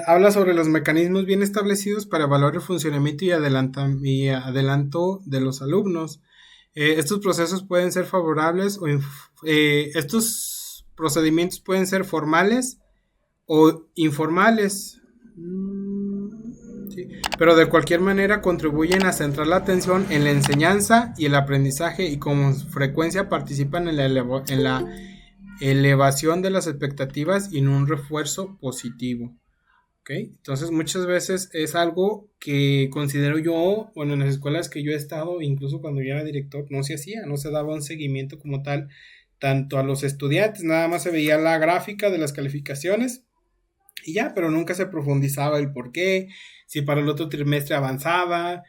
habla sobre los mecanismos bien establecidos para evaluar el funcionamiento y adelanto de los alumnos. Estos procesos pueden ser favorables o estos procedimientos pueden ser formales o informales. Sí. Pero de cualquier manera contribuyen a centrar la atención en la enseñanza y el aprendizaje y con frecuencia participan en la elevación de las expectativas y en un refuerzo positivo. ¿Okay? Entonces muchas veces es algo que considero yo, bueno, en las escuelas que yo he estado, incluso cuando yo era director, no se daba un seguimiento como tal, tanto a los estudiantes, nada más se veía la gráfica de las calificaciones y ya, pero nunca se profundizaba el por qué, si para el otro trimestre avanzaba,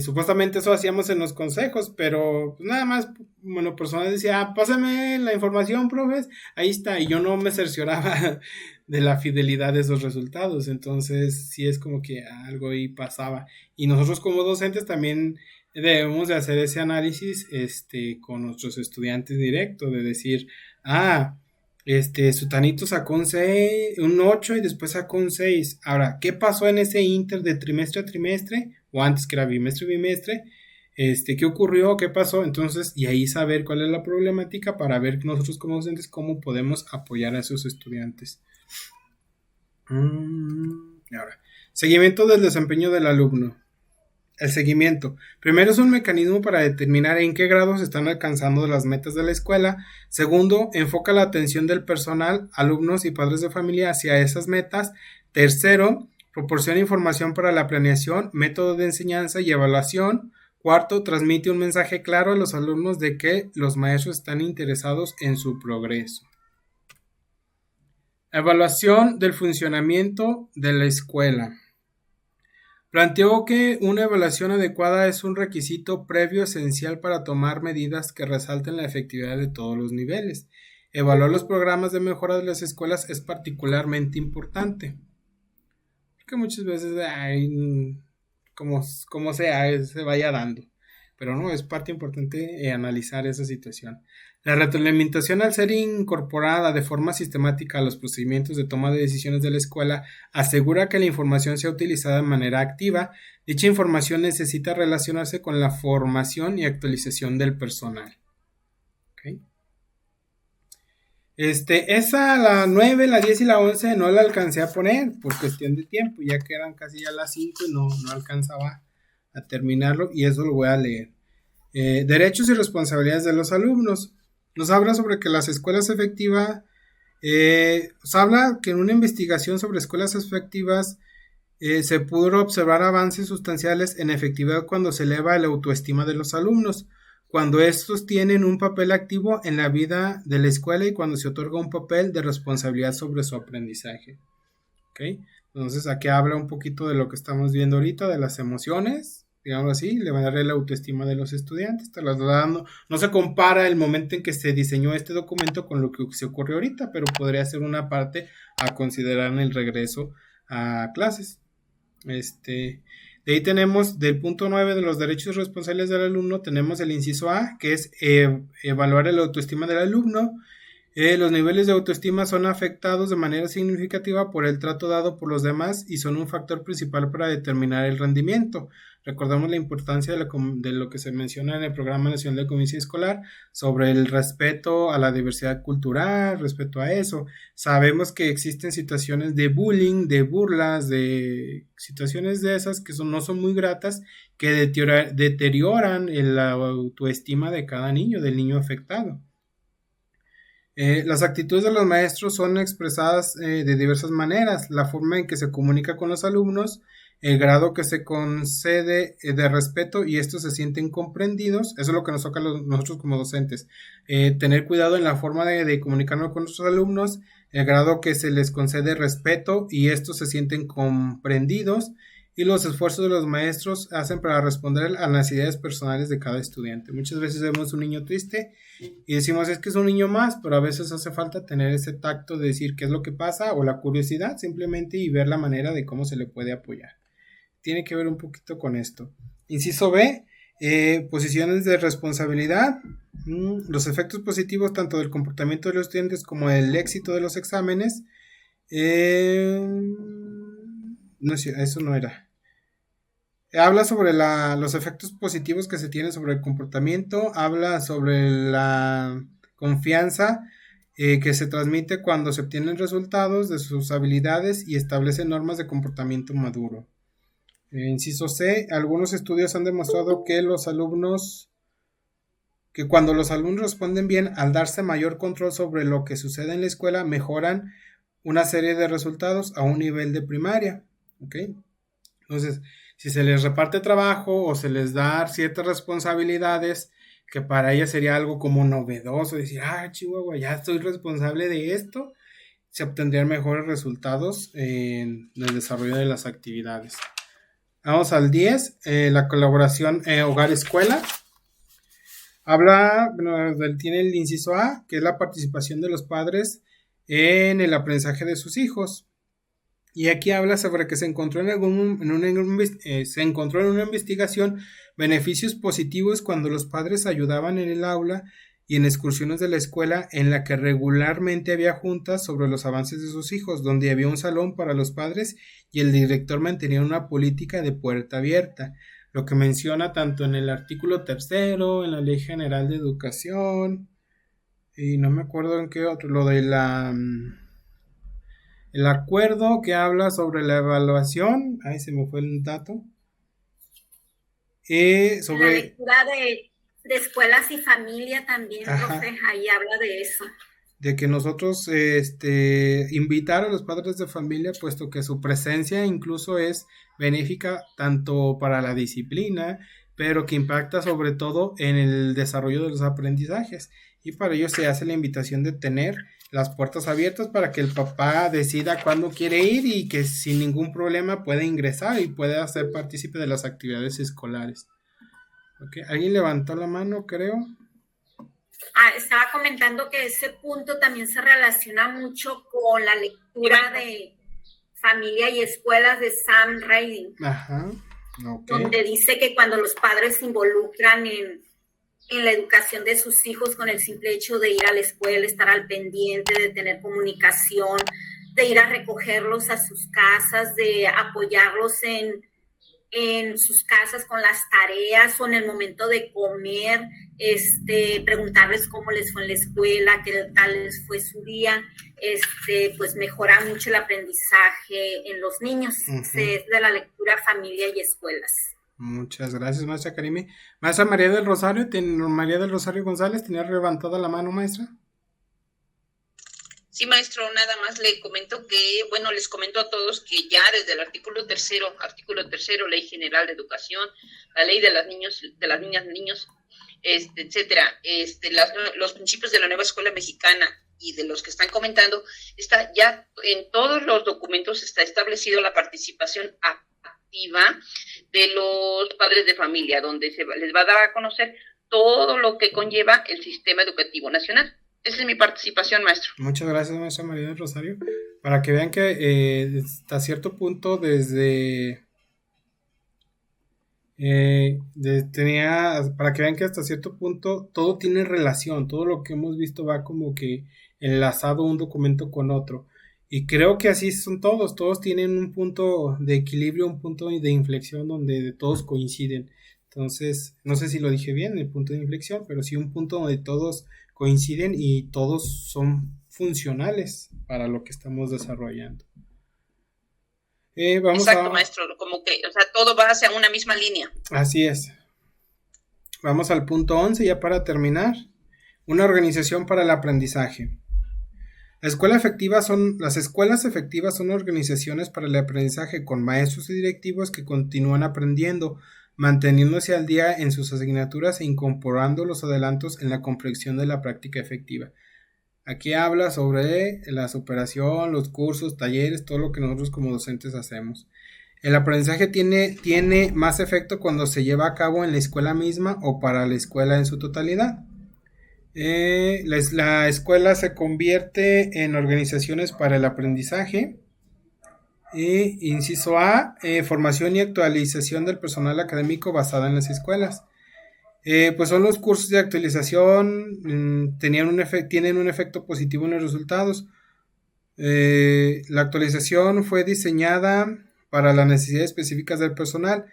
supuestamente eso hacíamos en los consejos, pero pues nada más, bueno, personas decía, pásame la información, profes, ahí está, y yo no me cercioraba de la fidelidad de esos resultados, entonces sí es como que algo ahí pasaba, y nosotros como docentes también debemos de hacer ese análisis, con nuestros estudiantes directo, de decir, Sutanito sacó un 8 y después sacó un 6. Ahora, ¿qué pasó en ese inter de trimestre a trimestre? O antes que era bimestre a bimestre. ¿Qué ocurrió? ¿Qué pasó? Entonces, y ahí saber cuál es la problemática para ver nosotros como docentes cómo podemos apoyar a esos estudiantes. Ahora, seguimiento del desempeño del alumno. El seguimiento. Primero es un mecanismo para determinar en qué grado se están alcanzando las metas de la escuela. Segundo, enfoca la atención del personal, alumnos y padres de familia hacia esas metas. Tercero, proporciona información para la planeación, método de enseñanza y evaluación. Cuarto, transmite un mensaje claro a los alumnos de que los maestros están interesados en su progreso. Evaluación del funcionamiento de la escuela. Planteó que una evaluación adecuada es un requisito previo esencial para tomar medidas que resalten la efectividad de todos los niveles. Evaluar los programas de mejora de las escuelas es particularmente importante. que muchas veces como sea, se vaya dando. Pero no, es parte importante analizar esa situación. La retroalimentación, al ser incorporada de forma sistemática a los procedimientos de toma de decisiones de la escuela, asegura que la información sea utilizada de manera activa. Dicha información necesita relacionarse con la formación y actualización del personal. ¿Okay? Esa, la 9, la 10 y la 11 no la alcancé a poner por cuestión de tiempo, ya que eran casi ya las 5 y no alcanzaba a terminarlo, y eso lo voy a leer. Derechos y responsabilidades de los alumnos. Nos habla sobre que las escuelas efectivas, nos habla que en una investigación sobre escuelas efectivas se pudo observar avances sustanciales en efectividad cuando se eleva la autoestima de los alumnos, cuando estos tienen un papel activo en la vida de la escuela y cuando se otorga un papel de responsabilidad sobre su aprendizaje. ¿Okay? Entonces aquí habla un poquito de lo que estamos viendo ahorita, de las emociones, digamos así, levantar la autoestima de los estudiantes, trasladando. No se compara el momento en que se diseñó este documento con lo que se ocurrió ahorita, pero podría ser una parte a considerar en el regreso a clases. De ahí tenemos del punto 9 de los derechos responsables del alumno, tenemos el inciso A, que es evaluar la autoestima del alumno. Los niveles de autoestima son afectados de manera significativa por el trato dado por los demás y son un factor principal para determinar el rendimiento. Recordamos la importancia de lo que se menciona en el Programa Nacional de Convivencia Escolar sobre el respeto a la diversidad cultural, respeto a eso. Sabemos que existen situaciones de bullying, de burlas, de situaciones de esas que no son muy gratas, que deterioran la autoestima de cada niño, del niño afectado. Las actitudes de los maestros son expresadas de diversas maneras, la forma en que se comunica con los alumnos, el grado que se concede de respeto y estos se sienten comprendidos. Eso es lo que nos toca a nosotros como docentes, tener cuidado en la forma de comunicarnos con nuestros alumnos, el grado que se les concede respeto y estos se sienten comprendidos, y los esfuerzos de los maestros hacen para responder a las necesidades personales de cada estudiante. Muchas veces vemos un niño triste y decimos es que es un niño más, pero a veces hace falta tener ese tacto de decir qué es lo que pasa, o la curiosidad simplemente, y ver la manera de cómo se le puede apoyar. Tiene que ver un poquito con esto. Inciso B, posiciones de responsabilidad. Los efectos positivos tanto del comportamiento de los estudiantes como del éxito de los exámenes. No sé, eso no era. Habla sobre los efectos positivos que se tienen sobre el comportamiento, habla sobre la confianza que se transmite cuando se obtienen resultados de sus habilidades y establece normas de comportamiento maduro. Inciso C, algunos estudios han demostrado que cuando los alumnos responden bien al darse mayor control sobre lo que sucede en la escuela, mejoran una serie de resultados a un nivel de primaria. ¿Okay? Entonces, si se les reparte trabajo o se les da ciertas responsabilidades que para ellas sería algo como novedoso, decir, Chihuahua, ya soy responsable de esto, se obtendrían mejores resultados en el desarrollo de las actividades. Vamos al 10, la colaboración hogar-escuela. Tiene el inciso A, que es la participación de los padres en el aprendizaje de sus hijos. Y aquí habla sobre que se encontró en una investigación beneficios positivos cuando los padres ayudaban en el aula y en excursiones de la escuela, en la que regularmente había juntas sobre los avances de sus hijos, donde había un salón para los padres y el director mantenía una política de puerta abierta, lo que menciona tanto en el artículo 3º, en la Ley General de Educación, y no me acuerdo en qué otro, lo de el acuerdo que habla sobre la evaluación, se me fue el dato. La lectura de escuelas y familia también, profe, ahí habla de eso. De que nosotros invitar a los padres de familia, puesto que su presencia incluso es benéfica tanto para la disciplina, pero que impacta sobre todo en el desarrollo de los aprendizajes. Y para ello se hace la invitación de tener las puertas abiertas para que el papá decida cuándo quiere ir y que sin ningún problema pueda ingresar y pueda ser partícipe de las actividades escolares. Okay. ¿Alguien levantó la mano, creo? Estaba comentando que ese punto también se relaciona mucho con la lectura de Familia y Escuelas de Sam Radin, Ajá. donde dice que cuando los padres se involucran en la educación de sus hijos con el simple hecho de ir a la escuela, estar al pendiente, de tener comunicación, de ir a recogerlos a sus casas, de apoyarlos en sus casas con las tareas o en el momento de comer, preguntarles cómo les fue en la escuela, qué tal les fue su día, pues mejora mucho el aprendizaje en los niños. Es de la lectura Familia y Escuelas. Muchas gracias, maestra Karime. Maestra María del Rosario González, ¿tenía levantada la mano, maestra? Sí, maestro, nada más le comento que, bueno, les comento a todos que ya desde el artículo tercero, Ley General de Educación, la ley de las niñas, niños, etcétera, los principios de la nueva escuela mexicana y de los que están comentando, está ya en todos los documentos está establecido la participación activa de los padres de familia, donde les va a dar a conocer todo lo que conlleva el sistema educativo nacional. Esa es mi participación, maestro. Muchas gracias, maestra María del Rosario. Para que vean que hasta cierto punto para que vean que hasta cierto punto todo tiene relación, todo lo que hemos visto va como que enlazado un documento con otro. Y creo que así son todos tienen un punto de equilibrio, un punto de inflexión donde todos coinciden. Entonces, no sé si lo dije bien, el punto de inflexión, pero sí un punto donde todos coinciden y todos son funcionales para lo que estamos desarrollando. Exacto, maestro, como que, o sea, todo va hacia una misma línea. Así es. Vamos al punto 11 ya para terminar. Una organización para el aprendizaje. Las escuelas efectivas son organizaciones para el aprendizaje con maestros y directivos que continúan aprendiendo, manteniéndose al día en sus asignaturas e incorporando los adelantos en la comprensión de la práctica efectiva. Aquí habla sobre la superación, los cursos, talleres, todo lo que nosotros como docentes hacemos. El aprendizaje tiene más efecto cuando se lleva a cabo en la escuela misma o para la escuela en su totalidad. La escuela se convierte en organizaciones para el aprendizaje. Inciso A, formación y actualización del personal académico basada en las escuelas. Pues son los cursos de actualización, tienen un efecto positivo en los resultados. La actualización fue diseñada para las necesidades específicas del personal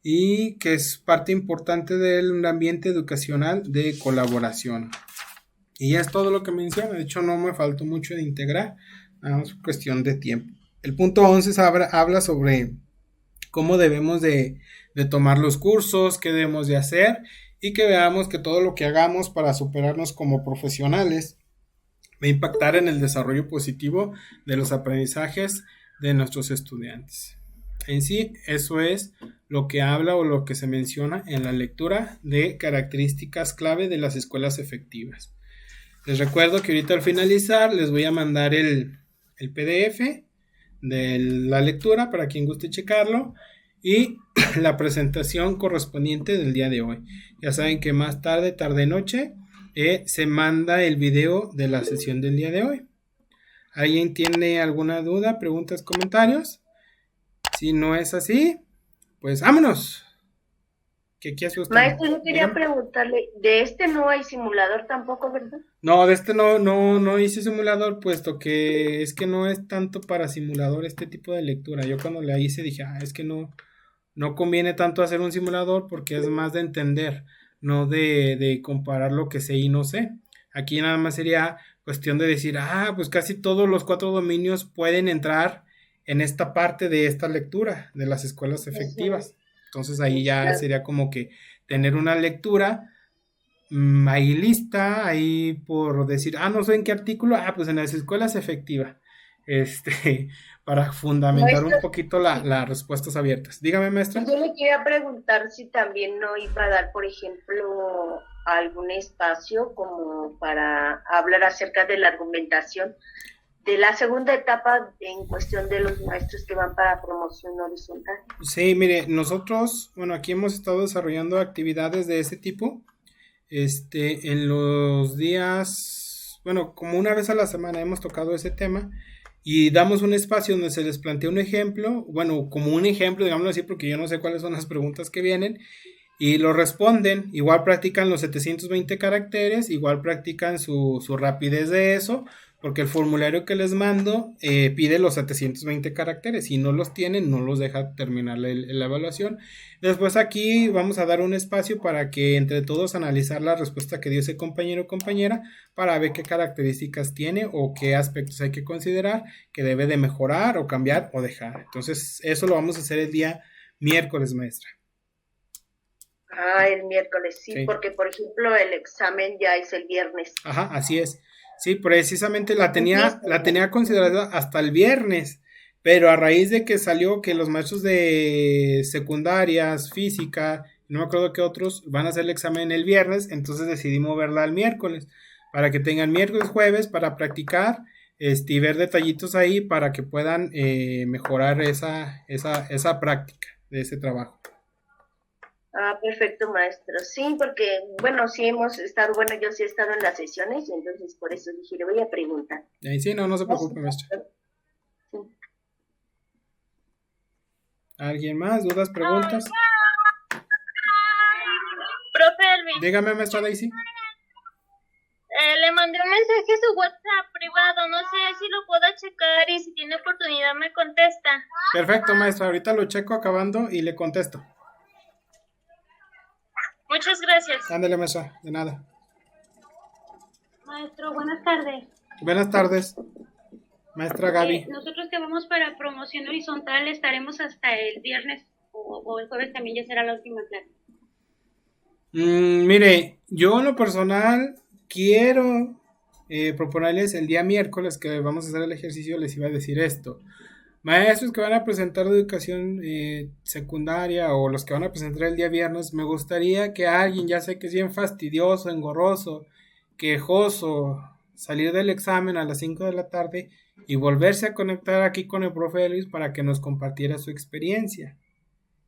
y que es parte importante del ambiente educacional de colaboración. Y ya es todo lo que menciona, de hecho no me faltó mucho de integrar, es cuestión de tiempo. El punto 11 habla sobre cómo debemos de tomar los cursos, qué debemos de hacer y que veamos que todo lo que hagamos para superarnos como profesionales va a impactar en el desarrollo positivo de los aprendizajes de nuestros estudiantes. En sí, eso es lo que habla o lo que se menciona en la lectura de características clave de las escuelas efectivas. Les recuerdo que ahorita al finalizar les voy a mandar el PDF de la lectura para quien guste checarlo y la presentación correspondiente del día de hoy. Ya saben que más tarde noche se manda el video de la sesión del día de hoy. ¿Alguien tiene alguna duda, preguntas, comentarios? Si no es así, pues vámonos. ¿Qué hace usted? Maestro, yo quería preguntarle, de no hay simulador tampoco, ¿verdad? No, de no hice simulador, puesto que es que no es tanto para simulador este tipo de lectura. Yo cuando la hice dije, es que no conviene tanto hacer un simulador porque es más de entender, no de comparar lo que sé y no sé. Aquí nada más sería cuestión de decir, pues casi todos los 4 dominios pueden entrar en esta parte de esta lectura de las escuelas efectivas. Entonces ahí ya sería como que tener una lectura ahí lista, ahí por decir, no sé en qué artículo, pues en las escuelas efectivas, para fundamentar un poquito las respuestas abiertas. Dígame, maestra. Yo le quería preguntar si también no iba a dar, por ejemplo, algún espacio como para hablar acerca de la argumentación de la segunda etapa en cuestión de los maestros que van para promoción horizontal. Sí, mire, nosotros, aquí hemos estado desarrollando actividades de ese tipo, en los días, como una vez a la semana hemos tocado ese tema, y damos un espacio donde se les plantea un ejemplo, bueno, como un ejemplo, digámoslo así, porque yo no sé cuáles son las preguntas que vienen, y lo responden, igual practican los 720 caracteres, igual practican su rapidez de eso, porque el formulario que les mando pide los 720 caracteres, si no los tienen, no los deja terminar la evaluación. Después aquí vamos a dar un espacio para que entre todos analizar la respuesta que dio ese compañero o compañera, para ver qué características tiene o qué aspectos hay que considerar, que debe de mejorar o cambiar o dejar. Entonces eso lo vamos a hacer el día miércoles, maestra. Ah, el miércoles, sí, Sí. porque por ejemplo el examen ya es el viernes. Ajá, así es. Sí, precisamente la tenía considerada hasta el viernes, pero a raíz de que salió que los maestros de secundarias, física, no me acuerdo qué otros, van a hacer el examen el viernes, entonces decidí moverla al miércoles, para que tengan miércoles, jueves para practicar, y ver detallitos ahí para que puedan mejorar esa práctica de ese trabajo. Ah, perfecto, maestro. Sí, porque, bueno, sí hemos estado, bueno, yo sí he estado en las sesiones, y entonces por eso dije, le voy a preguntar. Sí, no se preocupe, maestra. Sí. ¿Alguien más? ¿Dudas, preguntas? Profe Elvis, Dígame, maestra Daisy. le mandé un mensaje a su WhatsApp privado, no sé si lo puedo checar y si tiene oportunidad me contesta. Perfecto, maestra, ahorita lo checo acabando y le contesto. Muchas gracias. Ándale, maestra, de nada. Maestro, buenas tardes. Buenas tardes, maestra Gaby. Nosotros que vamos para promoción horizontal estaremos hasta el viernes o el jueves también ya será la última clase. Mire, yo en lo personal quiero proponerles el día miércoles que vamos a hacer el ejercicio, les iba a decir esto. Maestros que van a presentar de educación secundaria o los que van a presentar el día viernes, me gustaría que alguien, ya sé que es bien fastidioso, engorroso, quejoso, salir del examen a las 5 de la tarde y volverse a conectar aquí con el profe Luis para que nos compartiera su experiencia.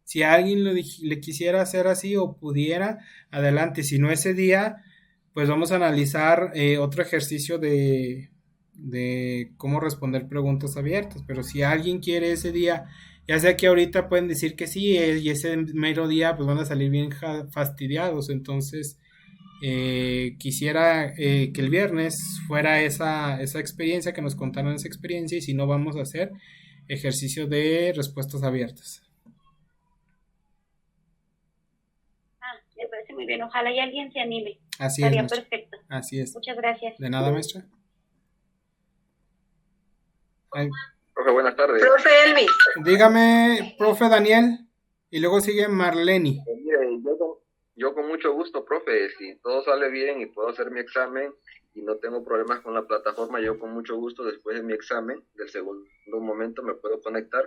Si alguien le quisiera hacer así o pudiera, adelante. Si no ese día, pues vamos a analizar otro ejercicio de cómo responder preguntas abiertas. Pero si alguien quiere ese día, ya sea que ahorita pueden decir que sí, y ese mero día pues van a salir bien fastidiados. Entonces quisiera que el viernes fuera esa experiencia, que nos contaran esa experiencia, y si no, vamos a hacer ejercicio de respuestas abiertas. Me parece muy bien, ojalá y alguien se anime. Así Estaría es, maestra. perfecto. Así es. Muchas gracias. De nada, maestra. Ay, Profe, buenas tardes. Profe Elvis, dígame, profe Daniel, y luego sigue Marleni. Mire, yo con mucho gusto, profe, si todo sale bien y puedo hacer mi examen y no tengo problemas con la plataforma, yo con mucho gusto después de mi examen, del segundo momento, me puedo conectar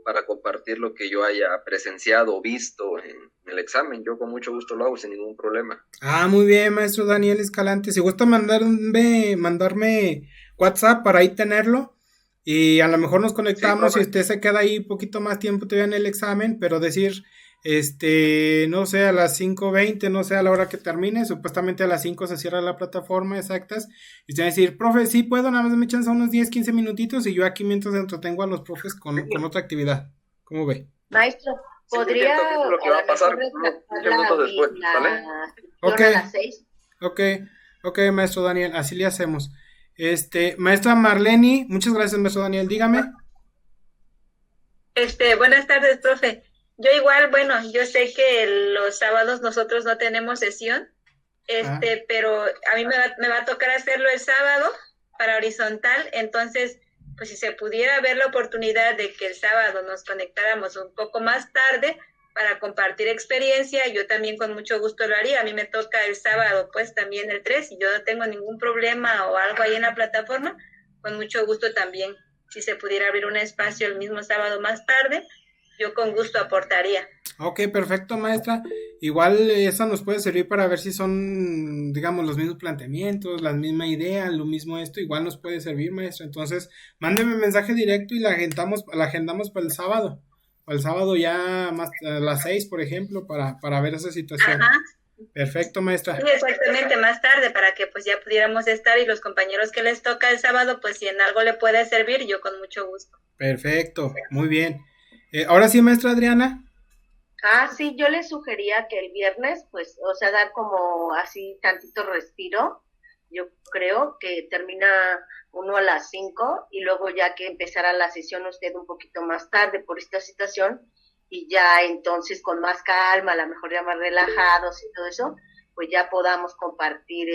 para compartir lo que yo haya presenciado o visto en el examen. Yo con mucho gusto lo hago sin ningún problema. Ah, muy bien, maestro Daniel Escalante. Si gusta mandarme WhatsApp para ahí tenerlo, y a lo mejor nos conectamos, Sí, y usted se queda ahí un poquito más tiempo todavía en el examen, pero decir, no sé, a las 5:20, no sé, a la hora que termine, supuestamente a las 5 se cierra la plataforma exactas, y usted va a decir, profe, sí puedo, nada más me echan unos 10, 15 minutitos, y yo aquí mientras entretengo a los profes con otra actividad. ¿Cómo ve? maestro, Sí, ¿podría eso es lo que va a pasar unos 15 minutos después, ¿vale? Ok. a las 6? Ok, maestro Daniel, así le hacemos. Maestra Marleni, muchas gracias, maestro Daniel, dígame. Buenas tardes, profe. Yo igual, bueno, yo sé que los sábados nosotros no tenemos sesión, pero a mí me va a tocar hacerlo el sábado para horizontal, entonces, pues si se pudiera ver la oportunidad de que el sábado nos conectáramos un poco más tarde para compartir experiencia, yo también con mucho gusto lo haría. A mí me toca el sábado, pues también el 3, y yo no tengo ningún problema o algo ahí en la plataforma, con mucho gusto también. Si se pudiera abrir un espacio el mismo sábado más tarde, yo con gusto aportaría. Ok, perfecto, maestra. Igual esa nos puede servir para ver si son, digamos, los mismos planteamientos, la misma idea, lo mismo esto, igual nos puede servir, maestra. Entonces, mándeme mensaje directo y la agendamos para el sábado. Para el sábado ya más a las 6, por ejemplo, para ver esa situación. Ajá, Perfecto, maestra. Sí, exactamente, más tarde, para que pues ya pudiéramos estar y los compañeros que les toca el sábado, pues si en algo le puede servir, yo con mucho gusto. Perfecto, muy bien. Ahora sí, maestra Adriana. Sí, yo les sugería que el viernes, pues, o sea, dar como así tantito respiro. Yo creo que termina uno a las 5 y luego ya que empezará la sesión usted un poquito más tarde por esta situación y ya entonces con más calma, a lo mejor ya más relajados y todo eso, pues ya podamos compartir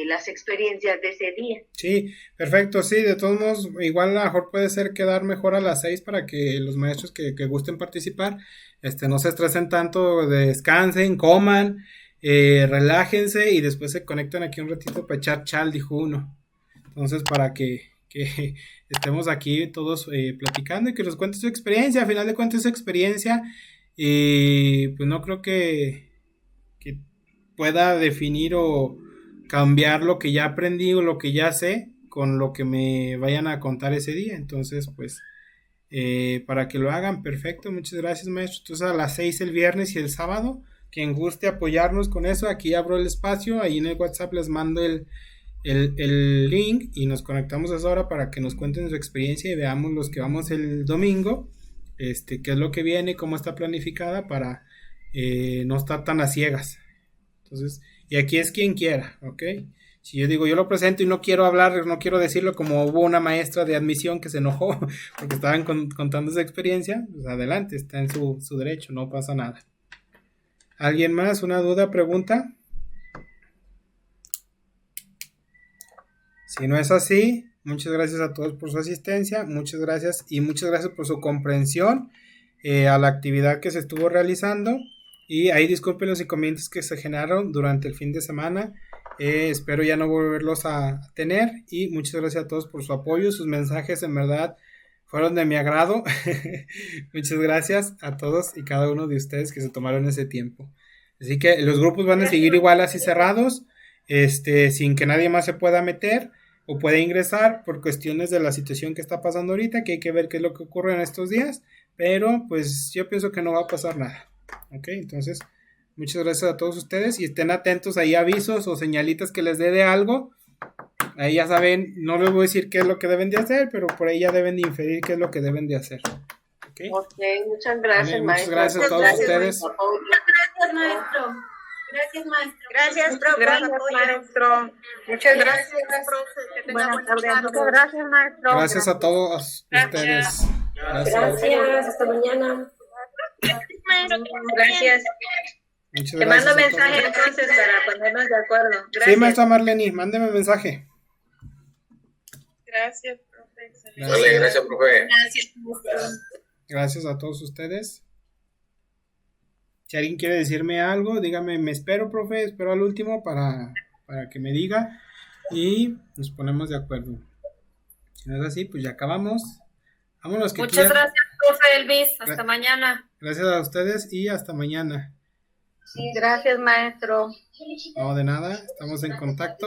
las experiencias de ese día. Sí, perfecto, sí, de todos modos, igual a lo mejor puede ser quedar mejor a las 6 para que los maestros que gusten participar, no se estresen tanto, descansen, coman, relájense y después se conectan aquí un ratito para echar chal, dijo uno. Entonces, para que estemos aquí todos platicando y que nos cuente su experiencia, al final de cuentas su experiencia, y pues no creo que pueda definir o cambiar lo que ya aprendí o lo que ya sé con lo que me vayan a contar ese día. Entonces, pues, para que lo hagan, perfecto, muchas gracias, maestro. Entonces, a las 6 el viernes y el sábado, quien guste apoyarnos con eso, aquí abro el espacio, ahí en el WhatsApp les mando el link y nos conectamos a esa hora para que nos cuenten su experiencia y veamos los que vamos el domingo, qué es lo que viene, cómo está planificada para no estar tan a ciegas. Entonces, y aquí es quien quiera, ¿ok? Si yo digo, yo lo presento y no quiero hablar, no quiero decirlo, como hubo una maestra de admisión que se enojó porque estaban contando esa experiencia, pues adelante, está en su derecho, no pasa nada. ¿Alguien más? ¿Una duda, pregunta? Si no es así, muchas gracias a todos por su asistencia, muchas gracias y muchas gracias por su comprensión a la actividad que se estuvo realizando. Y ahí disculpen los inconvenientes que se generaron durante el fin de semana. Espero ya no volverlos a tener. Y muchas gracias a todos por su apoyo. Sus mensajes en verdad fueron de mi agrado. Muchas gracias a todos y cada uno de ustedes que se tomaron ese tiempo. Así que los grupos van a seguir igual así cerrados, sin que nadie más se pueda meter o pueda ingresar por cuestiones de la situación que está pasando ahorita, que hay que ver qué es lo que ocurre en estos días. Pero pues yo pienso que no va a pasar nada. Ok, entonces muchas gracias a todos ustedes y estén atentos ahí avisos o señalitas que les dé de algo. Ahí ya saben, no les voy a decir qué es lo que deben de hacer, pero por ahí ya deben de inferir qué es lo que deben de hacer. Ok, muchas gracias, maestro. Muchas gracias a todos ustedes. Muchas gracias, maestro. Gracias, maestro. Gracias, profe. Gracias, maestro. Muchas gracias. Que tenga buena tarde. Muchas gracias, maestro. Gracias a todos ustedes. Gracias, hasta mañana. Gracias. Muchas Te gracias mando a mensaje todos. entonces para ponernos de acuerdo. Gracias. Sí, maestra Marlene, mándeme mensaje. Gracias, profe. Gracias. Gracias, profe. Gracias, maestro. Gracias a todos ustedes. Si alguien quiere decirme algo, dígame, me espero, profe, espero al último para que me diga y nos ponemos de acuerdo. Si no es así, pues ya acabamos. Vámonos. Que Muchas gracias, profe Elvis. Hasta mañana. Gracias a ustedes y hasta mañana. Gracias, maestro. No, de nada, estamos en contacto.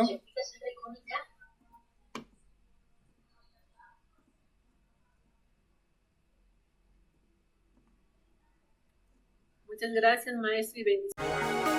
Muchas gracias, maestro, y bendiciones.